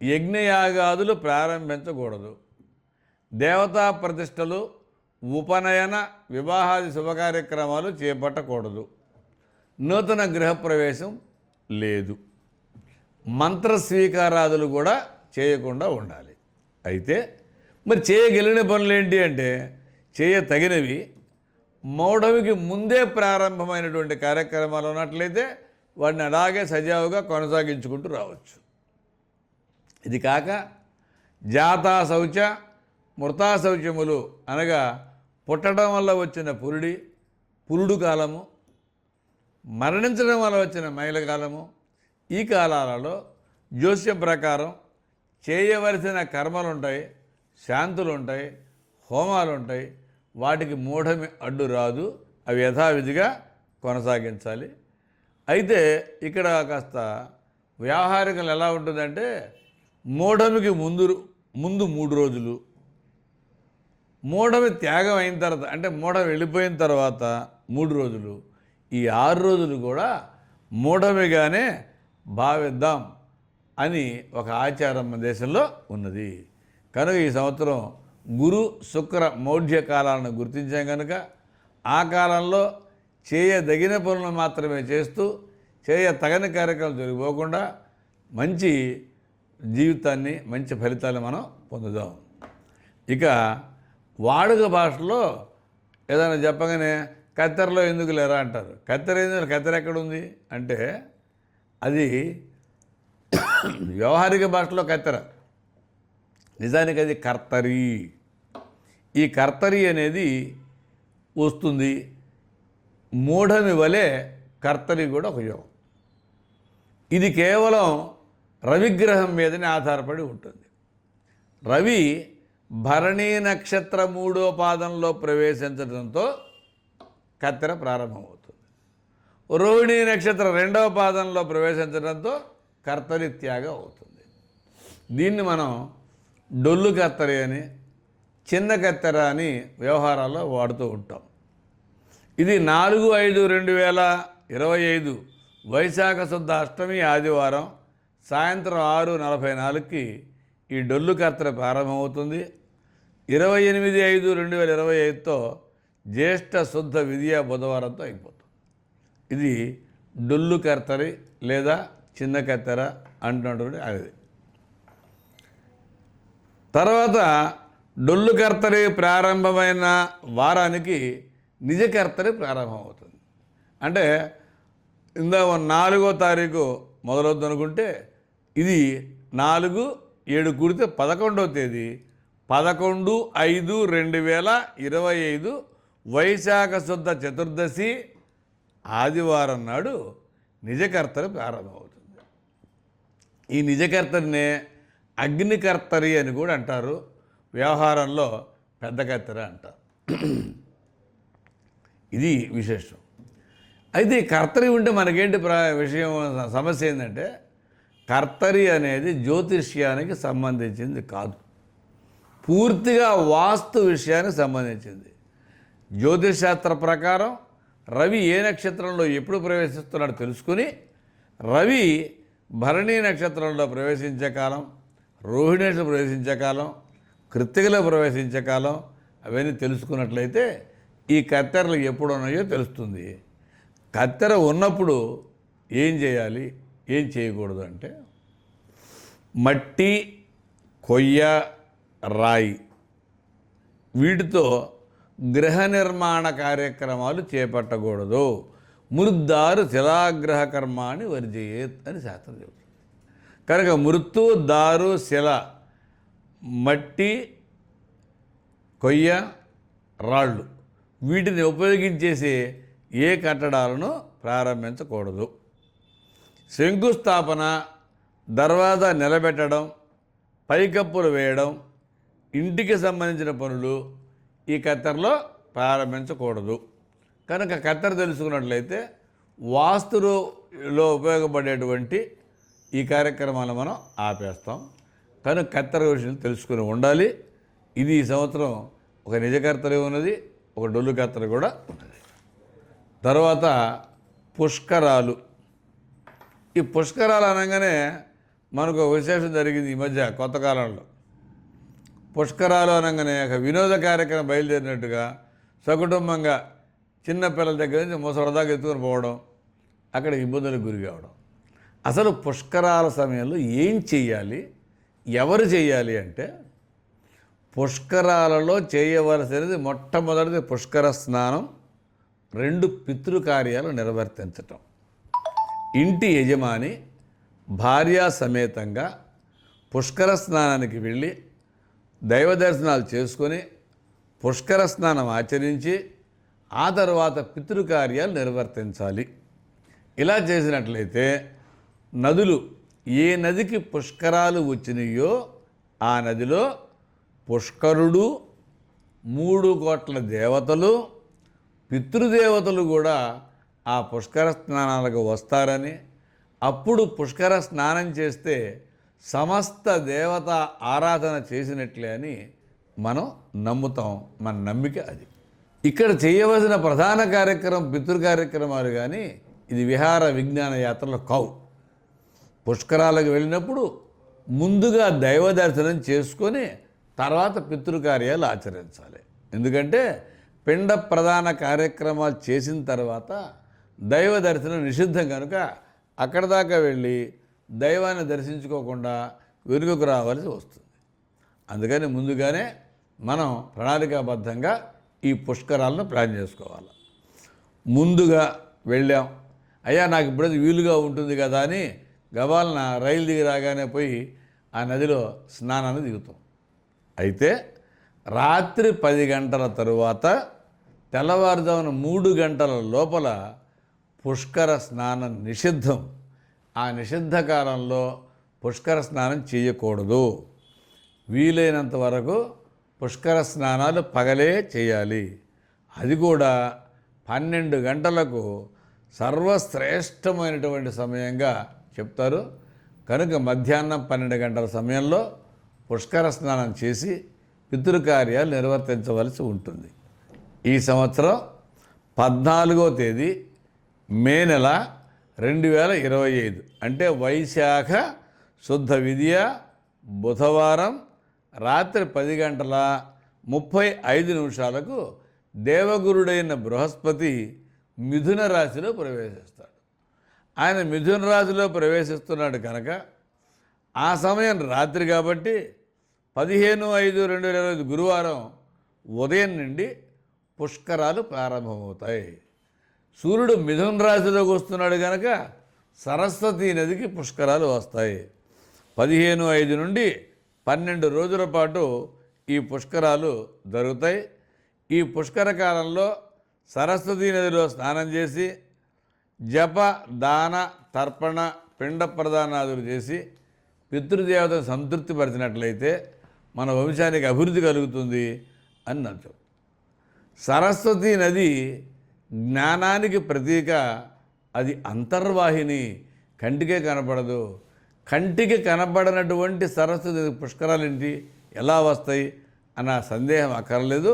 [SPEAKER 1] యజ్ఞయాగాదులు ప్రారంభించకూడదు, దేవతా ప్రతిష్టలు, ఉపనయన, వివాహాది శుభకార్యక్రమాలు చేపట్టకూడదు, నూతన గృహప్రవేశం లేదు, మంత్ర స్వీకారాదులు కూడా చేయకుండా ఉండాలి. అయితే మరి చేయగలిగిన పనులు ఏంటి అంటే, చేయతగినవి మౌఢమికి ముందే ప్రారంభమైనటువంటి కార్యక్రమాలు ఉన్నట్లయితే వాటిని అలాగే సజావుగా కొనసాగించుకుంటూ రావచ్చు. ఇది కాక జాతా శౌచ, మృతా శౌచములు అనగా పుట్టడం వల్ల వచ్చిన పురుడు కాలము, మరణించడం వల్ల వచ్చిన మైలకాలము, ఈ కాలాలలో జ్యోతిష్యం ప్రకారం చేయవలసిన కర్మలు ఉంటాయి, శాంతులు ఉంటాయి, హోమాలు ఉంటాయి. వాటికి మూఢమి అడ్డు రాదు, అవి యథావిధిగా కొనసాగించాలి. అయితే ఇక్కడ కాస్త వ్యవహారికలు ఎలా ఉంటుందంటే మూఢమికి ముందు 3 రోజులు, మూఢమి త్యాగం అయిన తర్వాత అంటే మూఢం వెళ్ళిపోయిన తర్వాత 3 రోజులు, ఈ 6 రోజులు కూడా మూఢమిగానే భావిద్దాం అని ఒక ఆచారం మన దేశంలో ఉన్నది. కనుక ఈ సంవత్సరం గురు శుక్ర మౌఢ్య కాలాలను గుర్తించాం కనుక ఆ కాలంలో చేయదగిన పనులు మాత్రమే చేస్తూ తగని కార్యక్రమాలు జరిగిపోకుండా మంచి జీవితాన్ని, మంచి ఫలితాలు మనం పొందుదాం. ఇక వాడుక భాషలో ఏదైనా చెప్పగానే కత్తెరలో ఎందుకు లేరా అంటారు. కత్తెర ఎక్కడుంది అంటే అది వ్యవహారిక భాషలో కత్తెర, నిజానికి అది కర్తరి. ఈ కర్తరి అనేది వస్తుంది. మూఢమి వలె కర్తరి కూడా ఒక యోగం. ఇది కేవలం రవిగ్రహం మీదనే ఆధారపడి ఉంటుంది. రవి భరణీ నక్షత్ర 3వ పాదంలో ప్రవేశించడంతో కత్తెర ప్రారంభమవుతుంది. రోహిణీ నక్షత్ర 2వ పాదంలో ప్రవేశించడంతో కర్తరి త్యాగం అవుతుంది. దీన్ని మనం డొల్లు కత్తెర అని, చిన్న కత్తెర అని వ్యవహారాల్లో వాడుతూ ఉంటాం. ఇది 4/5/2025 వైశాఖ శుద్ధ అష్టమి ఆదివారం సాయంత్రం 6:44కి ఈ డొల్లు కత్తెర ప్రారంభమవుతుంది. 28/5/2025తో జ్యేష్ఠ శుద్ధ విద్యా బుధవారంతో అయిపోతుంది. ఇది డొల్లు కత్తెర లేదా చిన్న కత్తెర అంటున్నటువంటి అది. తర్వాత డొల్లు కర్తరి ప్రారంభమైన వారానికి నిజ కర్తరి ప్రారంభమవుతుంది. అంటే 4వ తారీఖు మొదలవుతుంది అనుకుంటే ఇది 4/7 కూడితే 11వ తేదీ 11/5/2025 వైశాఖ శుద్ధ చతుర్దశి ఆదివారం నాడు నిజకర్తరి ప్రారంభమవుతుంది. ఈ నిజకర్తరినే అగ్నికర్తరి అని కూడా అంటారు. వ్యవహారంలో పెద్ద కత్తెర అంటారు. ఇది విశేషం. అయితే ఈ కర్తరి ఉంటే మనకేంటి విషయం, సమస్య ఏంటంటే కర్తరి అనేది జ్యోతిష్యానికి సంబంధించింది కాదు, పూర్తిగా వాస్తు విషయానికి సంబంధించింది. జ్యోతిషశాస్త్ర ప్రకారం రవి ఏ నక్షత్రంలో ఎప్పుడు ప్రవేశిస్తున్నాడో తెలుసుకుని రవి భరణీ నక్షత్రంలో ప్రవేశించే కాలం, రోహిణి నక్షత్రం ప్రవేశించే కాలం, కృత్తికలో ప్రవేశించే కాలం అవన్నీ తెలుసుకున్నట్లయితే ఈ కత్తెరలు ఎప్పుడు ఉన్నాయో తెలుస్తుంది. కత్తెర ఉన్నప్పుడు ఏం చేయాలి, ఏం చేయకూడదు అంటే మట్టి, కొయ్య, రాయి వీటితో గృహ నిర్మాణ కార్యక్రమాలు చేపట్టకూడదు. మృద్దారు శిలాగ్రహ కర్మాన్ని వర్జయేత్ అని శాస్త్రం చెబుతుంది. కనుక మృత్తు, దారు, శిల, మట్టి, కొయ్య, రాళ్ళు వీటిని ఉపయోగించేసి ఏ కట్టడాలను ప్రారంభించకూడదు. శంకుస్థాపన, దర్వాజా నిలబెట్టడం, పైకప్పులు వేయడం, ఇంటికి సంబంధించిన పనులు ఈ కత్తెరలో ప్రారంభించకూడదు. కనుక కత్తెర తెలుసుకున్నట్లయితే వాస్తులో ఉపయోగపడేటువంటి ఈ కార్యక్రమాలు మనం ఆపేస్తాం. కనుక కత్తెర విషయం తెలుసుకుని ఉండాలి. ఇది ఈ సంవత్సరం ఒక నిజ కత్తెర ఉన్నది, ఒక డొల్లు కత్తెర కూడా ఉంటుంది. తర్వాత పుష్కరాలు. ఈ పుష్కరాలు అనగానే మనకు విశేషం జరిగింది ఈ మధ్య కొత్త కాలంలో. పుష్కరాలు అనగానే ఒక వినోద కార్యక్రమం బయలుదేరినట్టుగా సకుటుంబంగా చిన్నపిల్లల దగ్గర నుంచి ముసలి దాకా ఎత్తుకొని పోవడం, అక్కడ ఇబ్బందులకు గురి కావడం. అసలు పుష్కరాల సమయంలో ఏం చెయ్యాలి, ఎవరు చెయ్యాలి అంటే పుష్కరాలలో చేయవలసినది మొట్టమొదటిది పుష్కర స్నానం, 2 పితృకార్యాలు నిర్వర్తించటం. ఇంటి యజమాని భార్యా సమేతంగా పుష్కర స్నానానికి వెళ్ళి దైవ దర్శనాలు చేసుకొని పుష్కర స్నానం ఆచరించి ఆ తర్వాత పితృకార్యాలు నిర్వర్తించాలి. ఇలా చేసినట్లయితే నదులు ఏ నదికి పుష్కరాలు వచ్చినాయో ఆ నదిలో పుష్కరుడు 3 కోట్ల దేవతలు పితృదేవతలు కూడా ఆ పుష్కర స్నానాలకు వస్తారని, అప్పుడు పుష్కర స్నానం చేస్తే సమస్త దేవత ఆరాధన చేసినట్లే అని మనం నమ్ముతాం. మన నమ్మిక అది. ఇక్కడ చేయవలసిన ప్రధాన కార్యక్రమం పితృ కార్యక్రమాలు, కానీ ఇది విహార విజ్ఞాన యాత్రలు కావు. పుష్కరాలకు వెళ్ళినప్పుడు ముందుగా దైవ దర్శనం చేసుకొని తర్వాత పితృకార్యాలు ఆచరించాలి. ఎందుకంటే పిండ ప్రధాన కార్యక్రమాలు చేసిన తర్వాత దైవ దర్శనం నిషిద్ధం కనుక అక్కడ దాకా వెళ్ళి దైవాన్ని దర్శించుకోకుండా వెనుకకు రావాల్సి వస్తుంది. అందుకని ముందుగానే మనం ప్రణాళికాబద్ధంగా ఈ పుష్కరాలను ప్లాన్ చేసుకోవాలి. ముందుగా వెళ్ళాం, అయ్యా నాకు ఇప్పుడు వీలుగా ఉంటుంది కదా అని గబాలన రైలు దిగి రాగానే పోయి ఆ నదిలో స్నానాన్ని దిగుతాం. అయితే రాత్రి 10 గంటల తరువాత తెల్లవారుజామున 3 గంటల లోపల పుష్కర స్నానం నిషిద్ధం. ఆ నిషిద్ధ కాలంలో పుష్కర స్నానం చేయకూడదు. వీలైనంత వరకు పుష్కర స్నానాలు పగలే చేయాలి. అది కూడా 12 గంటలకు సర్వశ్రేష్టమైనటువంటి సమయంగా చెప్తారు. కనుక మధ్యాహ్నం 12 గంటల సమయంలో పుష్కర స్నానం చేసి పితృకార్యాలు నిర్వర్తించవలసి ఉంటుంది. ఈ సంవత్సరం 14వ తేదీ మే నెల 2025 అంటే వైశాఖ శుద్ధ విద్య బుధవారం రాత్రి 10 గంటల 35 నిమిషాలకు దేవగురుడైన బృహస్పతి మిథున రాశిలో ప్రవేశిస్తాడు. ఆయన మిథున రాశిలో ప్రవేశిస్తున్నాడు కనుక ఆ సమయం రాత్రి కాబట్టి 15/5/2025 గురువారం ఉదయం నుండి పుష్కరాలు ప్రారంభమవుతాయి. సూర్యుడు మిథున రాశిలోకి వస్తున్నాడు కనుక సరస్వతీ నదికి పుష్కరాలు వస్తాయి. 15/5 నుండి 12 రోజుల పాటు ఈ పుష్కరాలు జరుగుతాయి. ఈ పుష్కర కాలంలో సరస్వతీ నదిలో స్నానం చేసి జప దాన తర్పణ పిండ ప్రదానాదులు చేసి పితృదేవతను సంతృప్తిపరిచినట్లయితే మన వంశానికి అభివృద్ధి కలుగుతుంది అని నచ్చు. సరస్వతీ నది జ్ఞానానికి ప్రతీక. అది అంతర్వాహిని, కంటికే కనపడదు. కంటికి కనపడనటువంటి సరస్వతి పుష్కరాలు ఏంటి, ఎలా వస్తాయి అన్న సందేహం అక్కర్లేదు.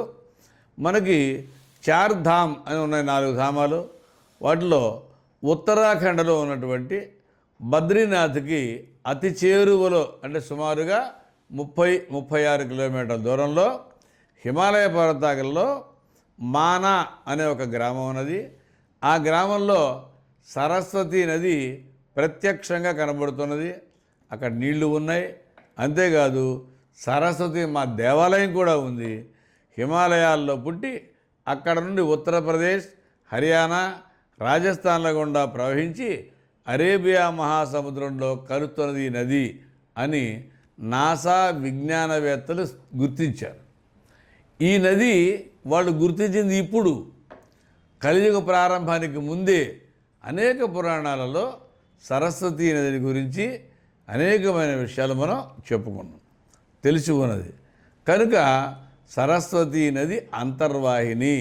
[SPEAKER 1] మనకి 4 ధామ్ అని ఉన్నాయి, 4 ధామాలు. వాటిలో ఉత్తరాఖండ్లో ఉన్నటువంటి బద్రీనాథ్కి అతి చేరువలో అంటే సుమారుగా 30-36 కిలోమీటర్ల దూరంలో హిమాలయ పర్వతాలలో మానా అనే ఒక గ్రామం ఉన్నది. ఆ గ్రామంలో సరస్వతీ నది ప్రత్యక్షంగా కనబడుతున్నది. అక్కడ నీళ్లు ఉన్నాయి. అంతేకాదు సరస్వతి మా దేవాలయం కూడా ఉంది. హిమాలయాల్లో పుట్టి అక్కడ నుండి ఉత్తరప్రదేశ్, హర్యానా, రాజస్థాన్ల గుండా ప్రవహించి అరేబియా మహాసముద్రంలో కలుస్తున్నది ఈ నది అని నాసా విజ్ఞానవేత్తలు గుర్తించారు. ఈ నది వాళ్ళు గుర్తించింది ఇప్పుడు, కలియుగ ప్రారంభానికి ముందే. అనేక పురాణాలలో సరస్వతీ నదిని గురించి అనేకమైన విషయాలు మనం చెప్పుకున్నాం, తెలిసి ఉన్నది. కనుక సరస్వతీ నది అంతర్వాహిని.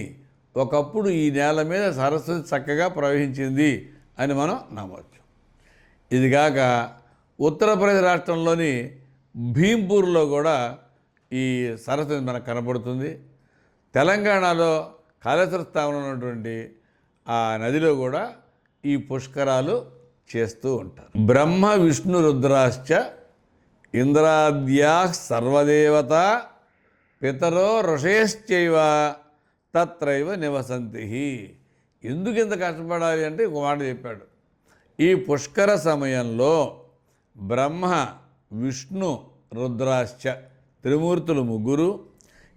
[SPEAKER 1] ఒకప్పుడు ఈ నేల మీద సరస్వతి చక్కగా ప్రవహించింది అని మనం నమ్మవచ్చు. ఇదిగాక ఉత్తరప్రదేశ్ రాష్ట్రంలోని భీంపూర్లో కూడా ఈ సరస్వతి మనకు కనపడుతుంది. తెలంగాణలో కాళేశ్వర స్థానంలో ఉన్నటువంటి ఆ నదిలో కూడా ఈ పుష్కరాలు చేస్తూ ఉంటారు. బ్రహ్మ విష్ణు రుద్రాశ్చ ఇంద్రాద్యా సర్వదేవత పితరో ఋషేశ్చైవ తత్రైవ నివసంతి. ఎందుకు ఇంత కష్టపడాలి అంటే ఒక మాట చెప్పాడు. ఈ పుష్కర సమయంలో బ్రహ్మ విష్ణు రుద్రాశ్చ త్రిమూర్తులు 3,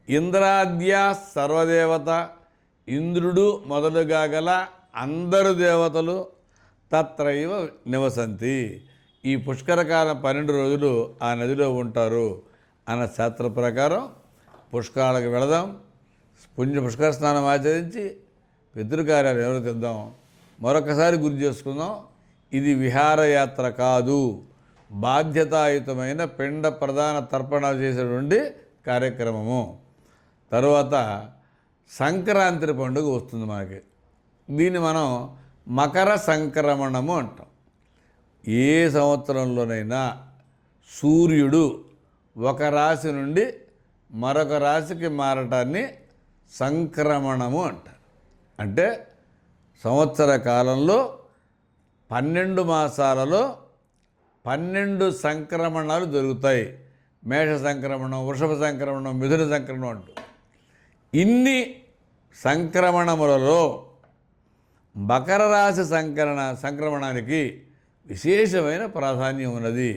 [SPEAKER 1] ఇంద్రాద్యా సర్వదేవత ఇంద్రుడు మొదలుగా గల అందరు దేవతలు తత్రైవ నివసంతి. ఈ పుష్కరకాలం 12 రోజులు ఆ నదిలో ఉంటారు అన్న శాస్త్ర ప్రకారం పుష్కరాలకు వెళదాం, పుష్కర స్నానం ఆచరించి పితృకార్యాలు నిర్వర్తిద్దాం. మరొకసారి గుర్తు చేసుకుందాం, ఇది విహారయాత్ర కాదు, బాధ్యతాయుతమైన పిండ ప్రధాన తర్పణాలు చేసేటువంటి కార్యక్రమము. తర్వాత సంక్రాంతి పండుగ వస్తుంది మనకి. దీన్ని మనం మకర సంక్రమణము అంటాం. ఏ సంవత్సరంలోనైనా సూర్యుడు ఒక రాశి నుండి మరొక రాశికి మారటాన్ని సంక్రమణము అంటారు. అంటే సంవత్సర కాలంలో 12 మాసాలలో 12 సంక్రమణాలు జరుగుతాయి. మేష సంక్రమణం, వృషభ సంక్రమణం, మిథున సంక్రమణం అంటూ ఇన్ని సంక్రమణములలో మకర రాశి సంక్రమణానికి విశేషమైన ప్రాధాన్యం ఉన్నది.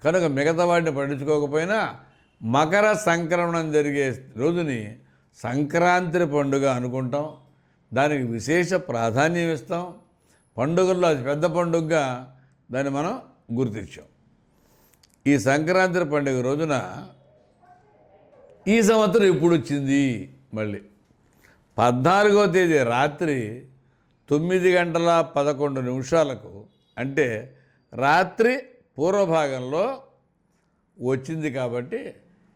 [SPEAKER 1] కనుక మిగతా వాటిని పట్టించుకోకపోయినా మకర సంక్రమణం జరిగే రోజుని సంక్రాంతి పండుగ అనుకుంటాం. దానికి విశేష ప్రాధాన్యం ఇస్తాం. పండుగల్లో అది పెద్ద పండుగగా దాన్ని మనం గుర్తించాం. ఈ సంక్రాంతి పండుగ రోజున ఈ సంవత్సరం ఇప్పుడు వచ్చింది. మళ్ళీ 14వ తేదీ రాత్రి 9:11 అంటే రాత్రి పూర్వభాగంలో వచ్చింది. కాబట్టి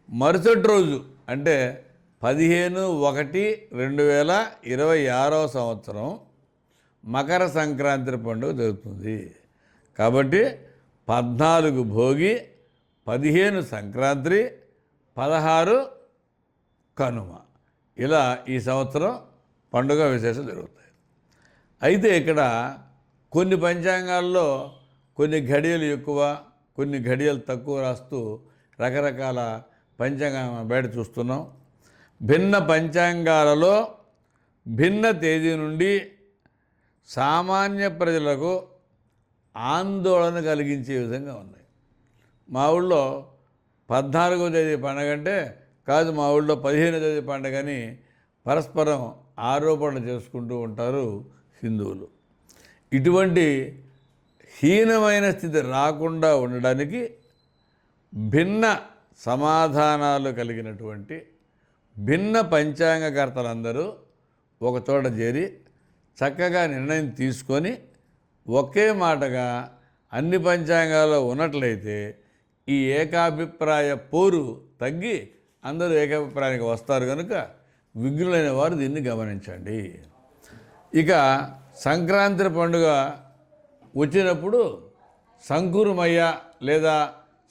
[SPEAKER 1] మరుసటి రోజు అంటే 15/1/2026 సంవత్సరం మకర సంక్రాంతి పండుగ జరుగుతుంది. కాబట్టి 14 భోగి, 15 సంక్రాంతి, 16 కనుమ, ఇలా ఈ సంవత్సరం పండుగ విశేషాలు జరుగుతాయి. అయితే ఇక్కడ కొన్ని పంచాంగాల్లో కొన్ని ఘడియలు ఎక్కువ, కొన్ని ఘడియలు తక్కువ రాస్తూ రకరకాల పంచాంగం బయట చూస్తున్నాం. భిన్న పంచాంగాలలో భిన్న తేదీ నుండి సామాన్య ప్రజలకు ఆందోళన కలిగించే విధంగా ఉన్నాయి. మా ఊళ్ళో 14వ తేదీ పండగ అంటే కాదు, మా ఊళ్ళో 15వ తేదీ పండగని పరస్పరం ఆరోపణలు చేసుకుంటూ ఉంటారు హిందువులు. ఇటువంటి హీనమైన స్థితి రాకుండా ఉండడానికి భిన్న సమాధానాలు కలిగినటువంటి భిన్న పంచాంగకర్తలందరూ ఒకచోట చేరి చక్కగా నిర్ణయం తీసుకొని ఒకే మాటగా అన్ని పంచాంగాల్లో ఉన్నట్లయితే ఈ ఏకాభిప్రాయ పోరు తగ్గి అందరూ ఏకాభిప్రాయానికి వస్తారు. కనుక విఘ్నులైన వారు దీన్ని గమనించండి. ఇక సంక్రాంతి పండుగ వచ్చినప్పుడు సంకురుమయ్య లేదా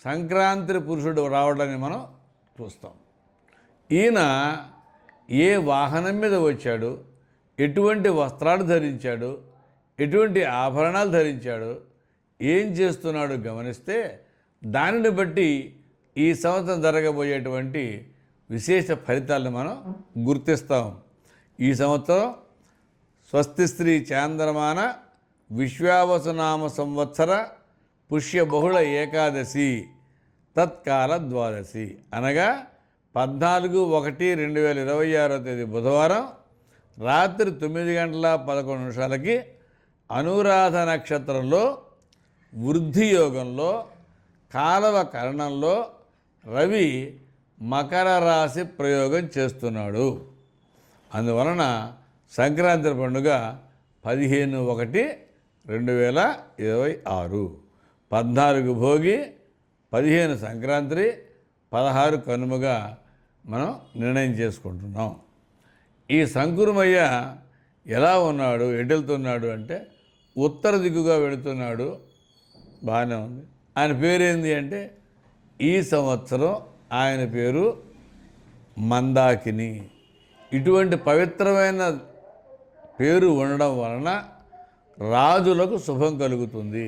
[SPEAKER 1] సంక్రాంతి పురుషుడు రావడాన్ని మనం చూస్తాం. ఈయన ఏ వాహనం మీద వచ్చాడు, ఎటువంటి వస్త్రాలు ధరించాడు, ఎటువంటి ఆభరణాలు ధరించాడు, ఏం చేస్తున్నాడు గమనిస్తే దానిని బట్టి ఈ సంవత్సరం జరగబోయేటువంటి విశేష ఫలితాలను మనం గుర్తిస్తాం. ఈ సంవత్సరం స్వస్తి శ్రీ చాంద్రమాన విశ్వావసునామ సంవత్సర పుష్య బహుళ ఏకాదశి తత్కాల ద్వాదశి అనగా 14/1/2026 బుధవారం రాత్రి 9:11 అనురాధ నక్షత్రంలో వృద్ధి యోగంలో కాలవ కరణంలో రవి మకర రాశి ప్రయోగం చేస్తున్నాడు. అందువలన సంక్రాంతి పండుగ 15/1/2026, 14 భోగి, 15 సంక్రాంతి, 16 కనుమగా మనం నిర్ణయం చేసుకుంటున్నాం. ఈ సంకురుమయ్య ఎలా ఉన్నాడు, ఎటెళ్తున్నాడు అంటే ఉత్తర దిక్కుగా వెళుతున్నాడు. బాగానే ఉంది. ఆయన పేరేంది అంటే ఈ సంవత్సరం ఆయన పేరు మందాకిని. ఇటువంటి పవిత్రమైన పేరు ఉండడం వలన రాజులకు శుభం కలుగుతుంది.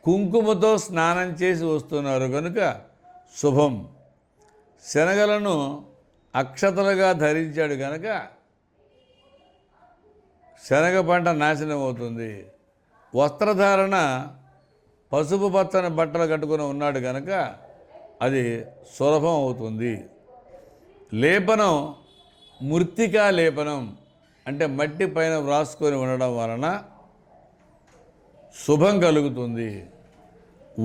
[SPEAKER 1] కుంకుమతో స్నానం చేసి వస్తున్నారు కనుక శుభం. శనగలను అక్షతలుగా ధరించాడు కనుక శనగ పంట నాశనం అవుతుంది. వస్త్రధారణ పసుపు పచ్చని బట్టలు కట్టుకుని ఉన్నాడు కనుక అది సులభం అవుతుంది. లేపనం మృత్తికా లేపనం అంటే మట్టి పైన వ్రాసుకొని ఉండడం వలన శుభం కలుగుతుంది.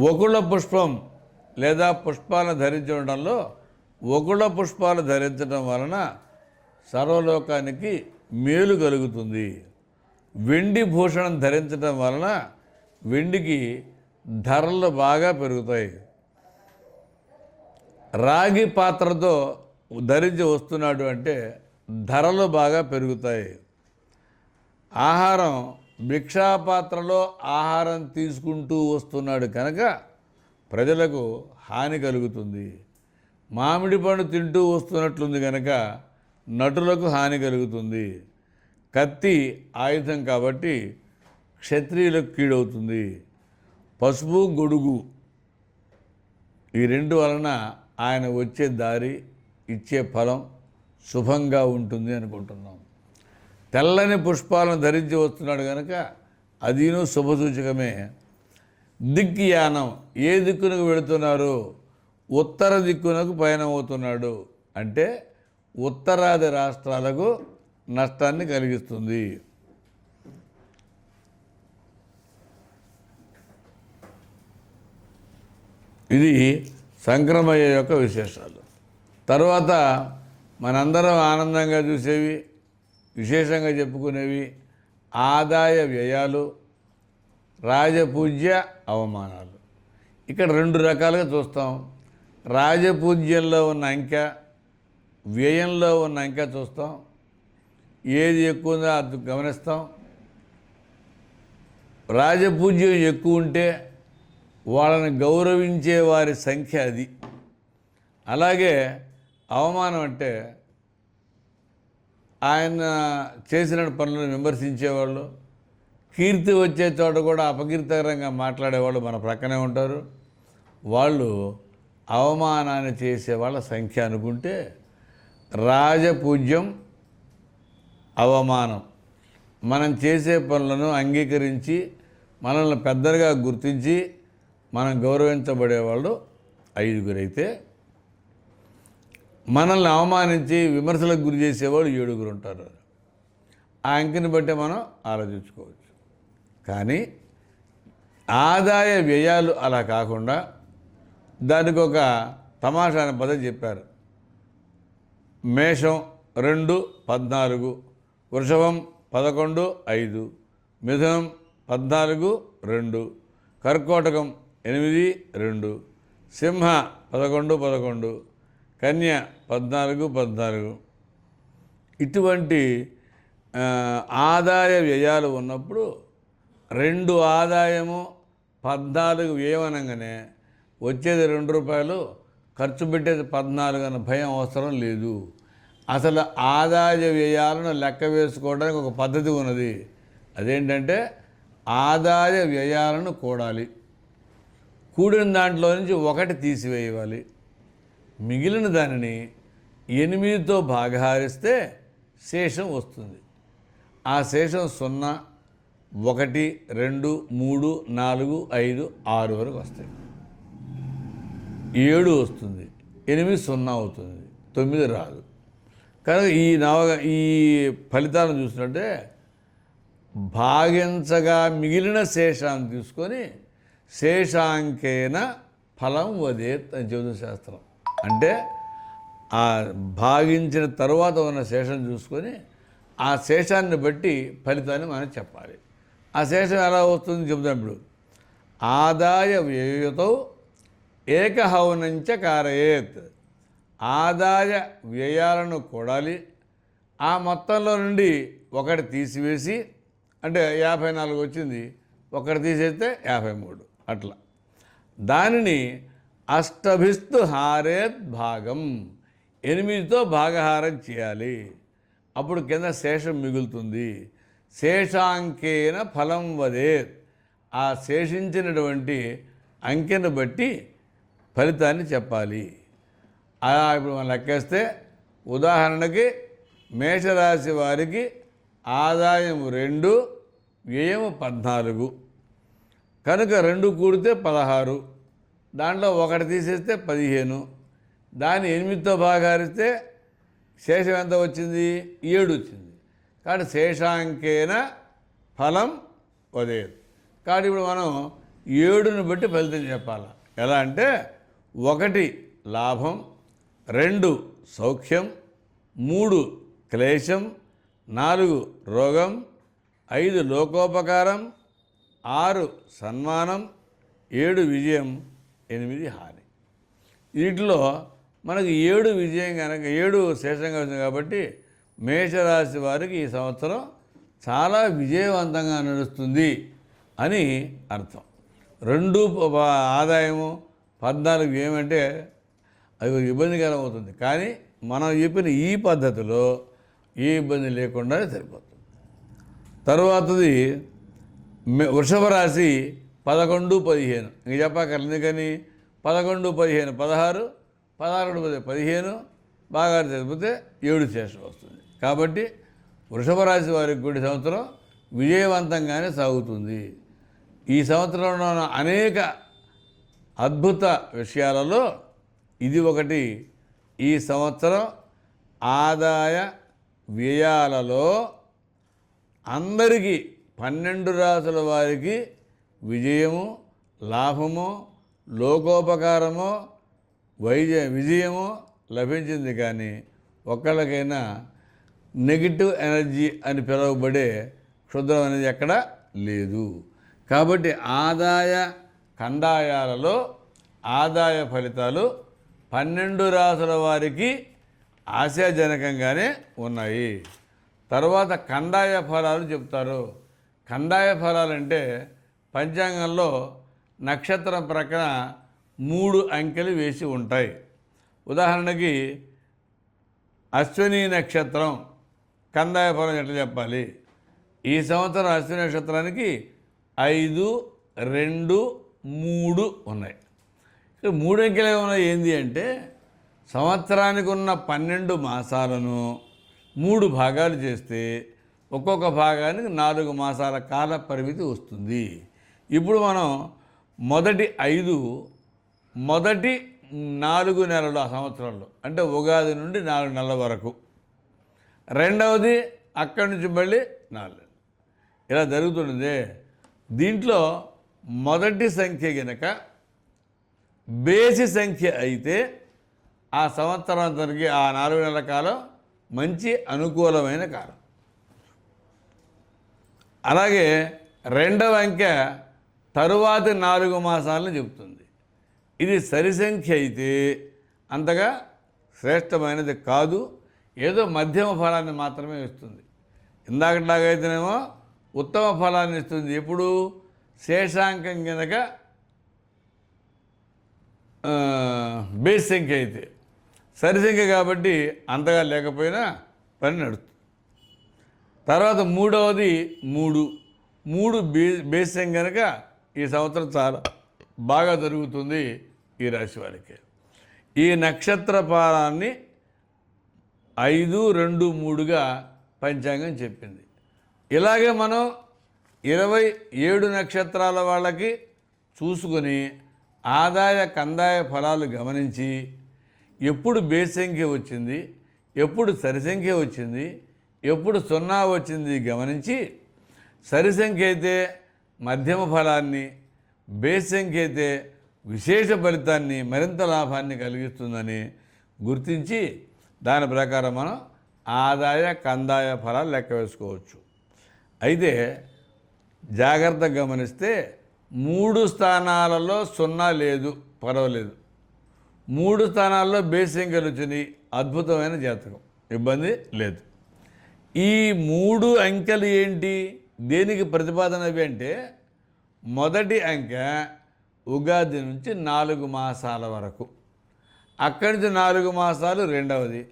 [SPEAKER 1] వకుళ పుష్పం లేదా పుష్పాలను ధరించడంలో వకుళ పుష్పాలు ధరించడం వలన సర్వలోకానికి మేలు కలుగుతుంది. వెండి భూషణం ధరించడం వలన వెండికి ధరలు బాగా పెరుగుతాయి. రాగి పాత్రతో ధరించి వస్తున్నాడు అంటే ధరలు బాగా పెరుగుతాయి. ఆహారం భిక్షాపాత్రలో ఆహారం తీసుకుంటూ వస్తున్నాడు కనుక ప్రజలకు హాని కలుగుతుంది. మామిడి పండు తింటూ వస్తున్నట్లుంది కనుక నటులకు హాని కలుగుతుంది. కత్తి ఆయుధం కాబట్టి క్షత్రియులకు కీడవుతుంది. పసుపు గొడుగు ఈ రెండు వలన ఆయన వచ్చే దారి ఇచ్చే ఫలం శుభంగా ఉంటుంది అనుకుంటున్నాం. తెల్లని పుష్పాలను ధరించి వస్తున్నాడు కనుక అదీను శుభసూచకమే. దిక్యానం ఏ దిక్కునకు వెళుతున్నారు? ఉత్తర దిక్కునకు పయనమవుతున్నాడు అంటే ఉత్తరాది రాష్ట్రాలకు నష్టాన్ని కలిగిస్తుంది. ఇది సంక్రమయ్య యొక్క విశేషాలు. తర్వాత మనందరం ఆనందంగా చూసేవి, విశేషంగా చెప్పుకునేవి ఆదాయ వ్యయాలు, రాజపూజ్య అవమానాలు. ఇక్కడ రెండు రకాలుగా చూస్తాం. రాజపూజ్యంలో ఉన్న అంకె, వ్యయంలో ఉన్న అంకె చూస్తాం. ఏది ఎక్కువ ఉందో అది గమనిస్తాం. రాజపూజ్యం ఎక్కువ ఉంటే వాళ్ళని గౌరవించే వారి సంఖ్య అది. అలాగే అవమానం అంటే ఆయన చేసిన పనులను విమర్శించేవాళ్ళు, కీర్తి వచ్చే చోట కూడా అపకీర్తికరంగా మాట్లాడేవాళ్ళు మన ప్రక్కనే ఉంటారు. వాళ్ళు అవమానాన్ని చేసే వాళ్ళ సంఖ్య అనుకుంటే రాజపూజ్యం, అవమానం మనం చేసే పనులను అంగీకరించి మనల్ని పెద్దలుగా గుర్తించి మనం గౌరవించబడేవాళ్ళు 5 అయితే మనల్ని అవమానించి విమర్శలకు గురి చేసేవాళ్ళు 7 ఉంటారు. ఆ అంకెని బట్టి మనం ఆలోచించుకోవచ్చు. కానీ ఆదాయ వ్యయాలు అలా కాకుండా దానికి ఒక తమాషా అనే పదం చెప్పారు. మేషం 2, 14, వృషభం 11, 5, మిథునం 14, 2, కర్కోటకం 8, 2, సింహ 11, 11, కన్య 14, 14. ఇటువంటి ఆదాయ వ్యయాలు ఉన్నప్పుడు 2 ఆదాయము 14 వ్యయం అనగానే వచ్చేది 2 రూపాయలు, ఖర్చు పెట్టేది 14 అన్న భయం అవసరం లేదు. అసలు ఆదాయ వ్యయాలను లెక్క వేసుకోవడానికి ఒక పద్ధతి ఉన్నది. అదేంటంటే ఆదాయ వ్యయాలను కూడాలి. కూడిన దాంట్లో నుంచి 1 తీసివేయాలి. మిగిలిన దానిని 8తో భాగహారిస్తే శేషం వస్తుంది. ఆ శేషం 0, 1, 2, 3, 4, 5, 6 వరకు వస్తాయి. 7 వస్తుంది. 8 0 అవుతుంది. 9 రాదు. కనుక ఈ ఫలితాలను చూసినట్టే భాగించగా మిగిలిన శేషాన్ని తీసుకొని శేషాంకేన ఫలం వదేత్ అని జ్యోతిష శాస్త్రం. అంటే ఆ భాగించిన తరువాత ఉన్న శేషం చూసుకొని ఆ శేషాన్ని బట్టి ఫలితాన్ని మనం చెప్పాలి. ఆ శేషం ఎలా వస్తుంది చెబుతాం. ఇప్పుడు ఆదాయ వ్యయతో ఏకహవనంచ కారయేత్. ఆదాయ వ్యయాలను కూడాలి. ఆ మొత్తంలో నుండి 1 తీసివేసి, అంటే 54 వచ్చింది, 1 తీసేస్తే 53 అట్లా. దానిని అష్టభిస్తు హారేత్ భాగం, 8తో భాగహారం చేయాలి. అప్పుడు కింద శేషం మిగులుతుంది. శేషాంకేన ఫలం వదేత్. ఆ శేషించినటువంటి అంకెను బట్టి ఫలితాన్ని చెప్పాలి. అలా ఇప్పుడు మనం లెక్కేస్తే ఉదాహరణకి మేషరాశి వారికి ఆదాయం 2, వ్యయం 14. కనుక 2 కూడితే 16, దాంట్లో 1 తీసేస్తే 15, దాన్ని 8తో భాగారిస్తే శేషం ఎంత వచ్చింది? 7 వచ్చింది. కాబట్టి శేషాంకేన ఫలం వదేత్. కాబట్టి ఇప్పుడు మనం 7ని బట్టి ఫలితం చెప్పాలి. ఎలా అంటే 1 లాభం, 2 సౌఖ్యం, 3 క్లేశం, 4 రోగం, 5 లోకోపకారం, 6 సన్మానం, 7 విజయం, 8 హాని. వీటిలో మనకు 7 విజయం కనుక 7 శేషంగా వచ్చింది కాబట్టి మేషరాశి వారికి ఈ సంవత్సరం చాలా విజయవంతంగా నడుస్తుంది అని అర్థం. 2 ఆదాయము, 14 ఏమంటే అది ఇబ్బందికరం అవుతుంది. కానీ మనం చెప్పిన ఈ పద్ధతిలో ఏ ఇబ్బంది లేకుండానే సరిపోతుంది. తరువాతది వృషభ రాశి 11, 15 ఇంక చెప్పక్కర్లేదు. ఎందుకని 11, 15, 16, 16, 15 బాగా చదివితే 7 శేషం వస్తుంది. కాబట్టి వృషభ రాశి వారికి కూడా సంవత్సరం విజయవంతంగానే సాగుతుంది. ఈ సంవత్సరంలో అనేక అద్భుత విషయాలలో ఇది ఒకటి. ఈ సంవత్సరం ఆదాయ వ్యయాలలో అందరికీ 12 రాసుల వారికి విజయము, లాభము, లోకోపకారము, విజయము లభించింది. కానీ ఒక్కళ్ళకైనా నెగిటివ్ ఎనర్జీ అని పిలువబడే క్షుద్రం అనేది ఎక్కడ లేదు. కాబట్టి ఆదాయ కందాయాలలో ఆదాయ ఫలితాలు 12 రాసుల వారికి ఆశాజనకంగానే ఉన్నాయి. తర్వాత కందాయ ఫలాలు చెప్తారు. కందాయ ఫలాలంటే పంచాంగంలో నక్షత్రం ప్రక్కన 3 అంకెలు వేసి ఉంటాయి. ఉదాహరణకి అశ్విని నక్షత్రం కందాయ ఫలం ఎట్లా చెప్పాలి? ఈ సంవత్సరం అశ్విని నక్షత్రానికి 5, 2, 3 ఉన్నాయి. 3 అంకెలు ఏమన్నా ఏంది అంటే సంవత్సరానికి ఉన్న 12 మాసాలను 3 భాగాలు చేస్తే ఒక్కొక్క భాగానికి 4 మాసాల కాల పరిమితి వస్తుంది. ఇప్పుడు మనం మొదటి 4 నెలలు ఆ సంవత్సరంలో అంటే ఉగాది నుండి 4 నెలల వరకు, రెండవది అక్కడి నుంచి మళ్ళీ 4 నెలలు ఇలా జరుగుతుంది. దీంట్లో మొదటి సంఖ్య కనుక బేసి సంఖ్య అయితే ఆ సంవత్సరానికి ఆ 4 నెలల కాలం మంచి అనుకూలమైన కాలం. అలాగే రెండవ అంకె తరువాతి 4 మాసాలను చెబుతుంది. ఇది సరి సంఖ్య అయితే అంతగా శ్రేష్టమైనది కాదు, ఏదో మధ్యమ ఫలాన్ని మాత్రమే ఇస్తుంది. ఇందాకట్లాగైతేనేమో ఉత్తమ ఫలాన్ని ఇస్తుంది. ఎప్పుడు శేషాంకం కనుక బేస్ సంఖ్య అయితే, సరి సంఖ్య కాబట్టి అంతగా లేకపోయినా పని నడుస్తుంది. తర్వాత మూడవది 3 బేస్ సంఖ్య కనుక ఈ సంవత్సరం చాలా బాగా జరుగుతుంది ఈ రాశి వారికి. ఈ నక్షత్ర ఫలాన్ని 5, 2, 3గా పంచాంగం చెప్పింది. ఇలాగే మనం 27 నక్షత్రాల వాళ్ళకి చూసుకొని ఆదాయ కందాయ ఫలాలు గమనించి ఎప్పుడు బేస్ సంఖ్య వచ్చింది, ఎప్పుడు సరి సంఖ్య వచ్చింది, ఎప్పుడు 0 వచ్చింది గమనించి సరి సంఖ్య అయితే మధ్యమ ఫలాన్ని, బేస్ సంఖ్య అయితే విశేష ఫలితాన్ని, మరింత లాభాన్ని కలిగిస్తుందని గుర్తించి దాని ప్రకారం మనం ఆదాయ కందాయ ఫలాలు లెక్క వేసుకోవచ్చు. అయితే జాగ్రత్తగా గమనిస్తే 3 స్థానాలలో 0 లేదు, పర్వాలేదు. 3 స్థానాల్లో బేస్ సంఖ్యలు వచ్చినాయి, అద్భుతమైన జాతకం, ఇబ్బంది లేదు. ఈ 3 అంకెలు ఏంటి, దేనికి ప్రతిపాదనవి అంటే మొదటి అంకె ఉగాది నుంచి 4 మాసాల వరకు, అక్కడి నుంచి 4 మాసాలు రెండవది,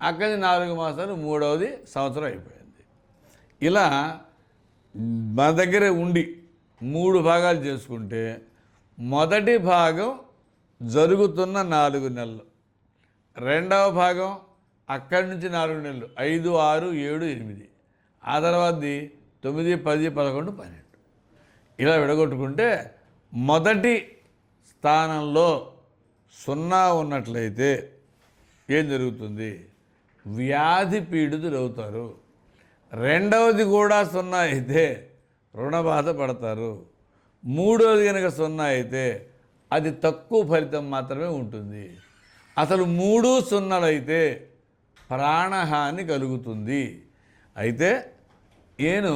[SPEAKER 1] అక్కడి నుంచి 4 మాసాలు మూడవది, సంవత్సరం అయిపోయింది. ఇలా మన దగ్గర ఉండి 3 భాగాలు చేసుకుంటే మొదటి భాగం జరుగుతున్న 4 నెలలు, రెండవ భాగం అక్కడి నుంచి 4 నెలలు 5, 6, 7, 8, ఆ తర్వాతది 9, 10, 11, 12 ఇలా విడగొట్టుకుంటే మొదటి స్థానంలో 0 ఉన్నట్లయితే ఏం జరుగుతుంది? వ్యాధి పీడితులు అవుతారు. రెండవది కూడా 0 అయితే రుణబాధ పడతారు. మూడవది కనుక 0 అయితే అది తక్కువ ఫలితం మాత్రమే ఉంటుంది. అసలు 3 0 అయితే ప్రాణహాని కలుగుతుంది. అయితే నేను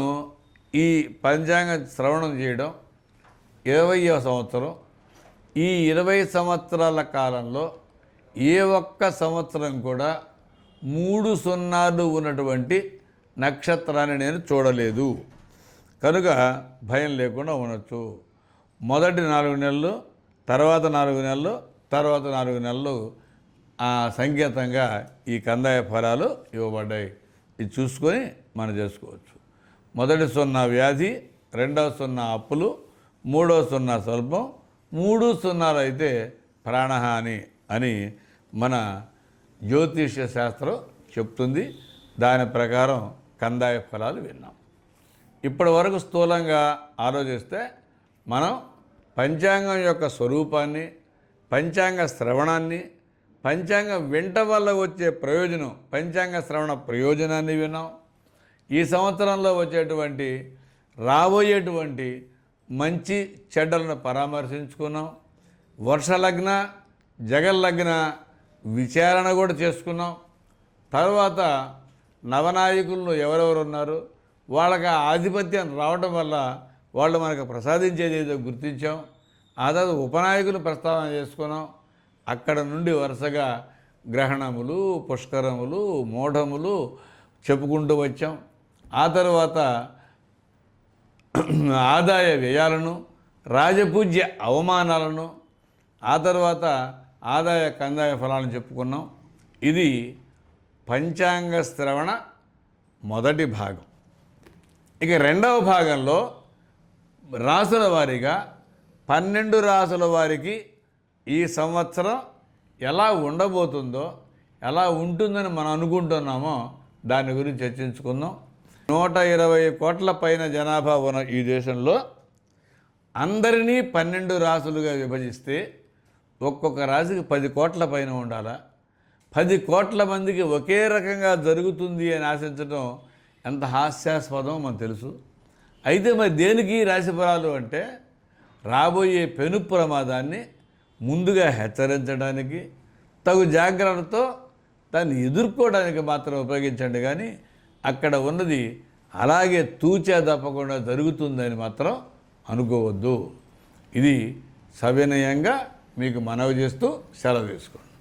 [SPEAKER 1] ఈ పంచాంగ శ్రవణం చేయడం 20వ సంవత్సరం. ఈ 20 సంవత్సరాల కాలంలో ఏ ఒక్క సంవత్సరం కూడా 3 సున్నాలు ఉన్నటువంటి నక్షత్రాన్ని నేను చూడలేదు. కనుక భయం లేకుండా ఉండొచ్చు. మొదటి 4 నెలలు, తర్వాత 4 నెలలు, తర్వాత 4 నెలలు సంకేతంగా ఈ కందాయ ఫలాలు ఇవ్వబడ్డాయి. ఇది చూసుకొని మనం చేసుకోవచ్చు. మొదటి 0 వ్యాధి, రెండవ 0 అప్పులు, మూడవ 0 స్వల్పం, 3 సున్నాలు అయితే ప్రాణహాని అని మన జ్యోతిష్య శాస్త్రం చెప్తుంది. దాని ప్రకారం కందాయ ఫలాలు విన్నాం. ఇప్పటి వరకు స్థూలంగా ఆలోచిస్తే మనం పంచాంగం యొక్క స్వరూపాన్ని, పంచాంగ శ్రవణాన్ని, పంచాంగం వెంట వల్ల వచ్చే ప్రయోజనం, పంచాంగ శ్రవణ ప్రయోజనాన్ని విన్నాం. ఈ సంవత్సరంలో వచ్చేటువంటి రాబోయేటువంటి మంచి చెడ్డలను పరామర్శించుకున్నాం. వర్షలగ్న, జగల్లగ్న విచారణ కూడా చేసుకున్నాం. తర్వాత నవనాయకులను ఎవరెవరు ఉన్నారు, వాళ్ళకి ఆధిపత్యం రావడం వల్ల వాళ్ళు మనకు ప్రసాదించేది ఏదో గుర్తించాం. ఆ తర్వాత ఉపనాయకులు ప్రస్తావన చేసుకున్నాం. అక్కడ నుండి వరుసగా గ్రహణములు, పుష్కరములు, మోఢములు చెప్పుకుంటూ వచ్చాం. ఆ తర్వాత ఆదాయ వ్యయాలను, రాజపూజ్య అవమానాలను, ఆ తర్వాత ఆదాయ కందాయ ఫలాలను చెప్పుకున్నాం. ఇది పంచాంగ శ్రవణ మొదటి భాగం. ఇక రెండవ భాగంలో రాసుల వారీగా 12 రాసుల వారికి ఈ సంవత్సరం ఎలా ఉండబోతుందో, ఎలా ఉంటుందని మనం అనుకుంటున్నామో దాని గురించి చర్చించుకుందాం. 120 కోట్ల పైన జనాభా ఉన్న ఈ దేశంలో అందరినీ 12 రాసులుగా విభజిస్తే ఒక్కొక్క రాశికి 10 కోట్ల పైన ఉండాలా? 10 కోట్ల మందికి ఒకే రకంగా జరుగుతుంది అని ఆశించడం ఎంత హాస్యాస్పదమో మనకు తెలుసు. అయితే మరి దేనికి రాశి ఫలాలు అంటే రాబోయే పెను ప్రమాదాన్ని ముందుగా హెచ్చరించడానికి, తగు జాగ్రత్తతో దాన్ని ఎదుర్కోవడానికి మాత్రం ఉపయోగించండి. కానీ అక్కడ ఉన్నది అలాగే తూచా తప్పకుండా జరుగుతుందని మాత్రం అనుకోవద్దు. ఇది సవినయంగా మీకు మనవి చేస్తూ సెలవు తీసుకోండి.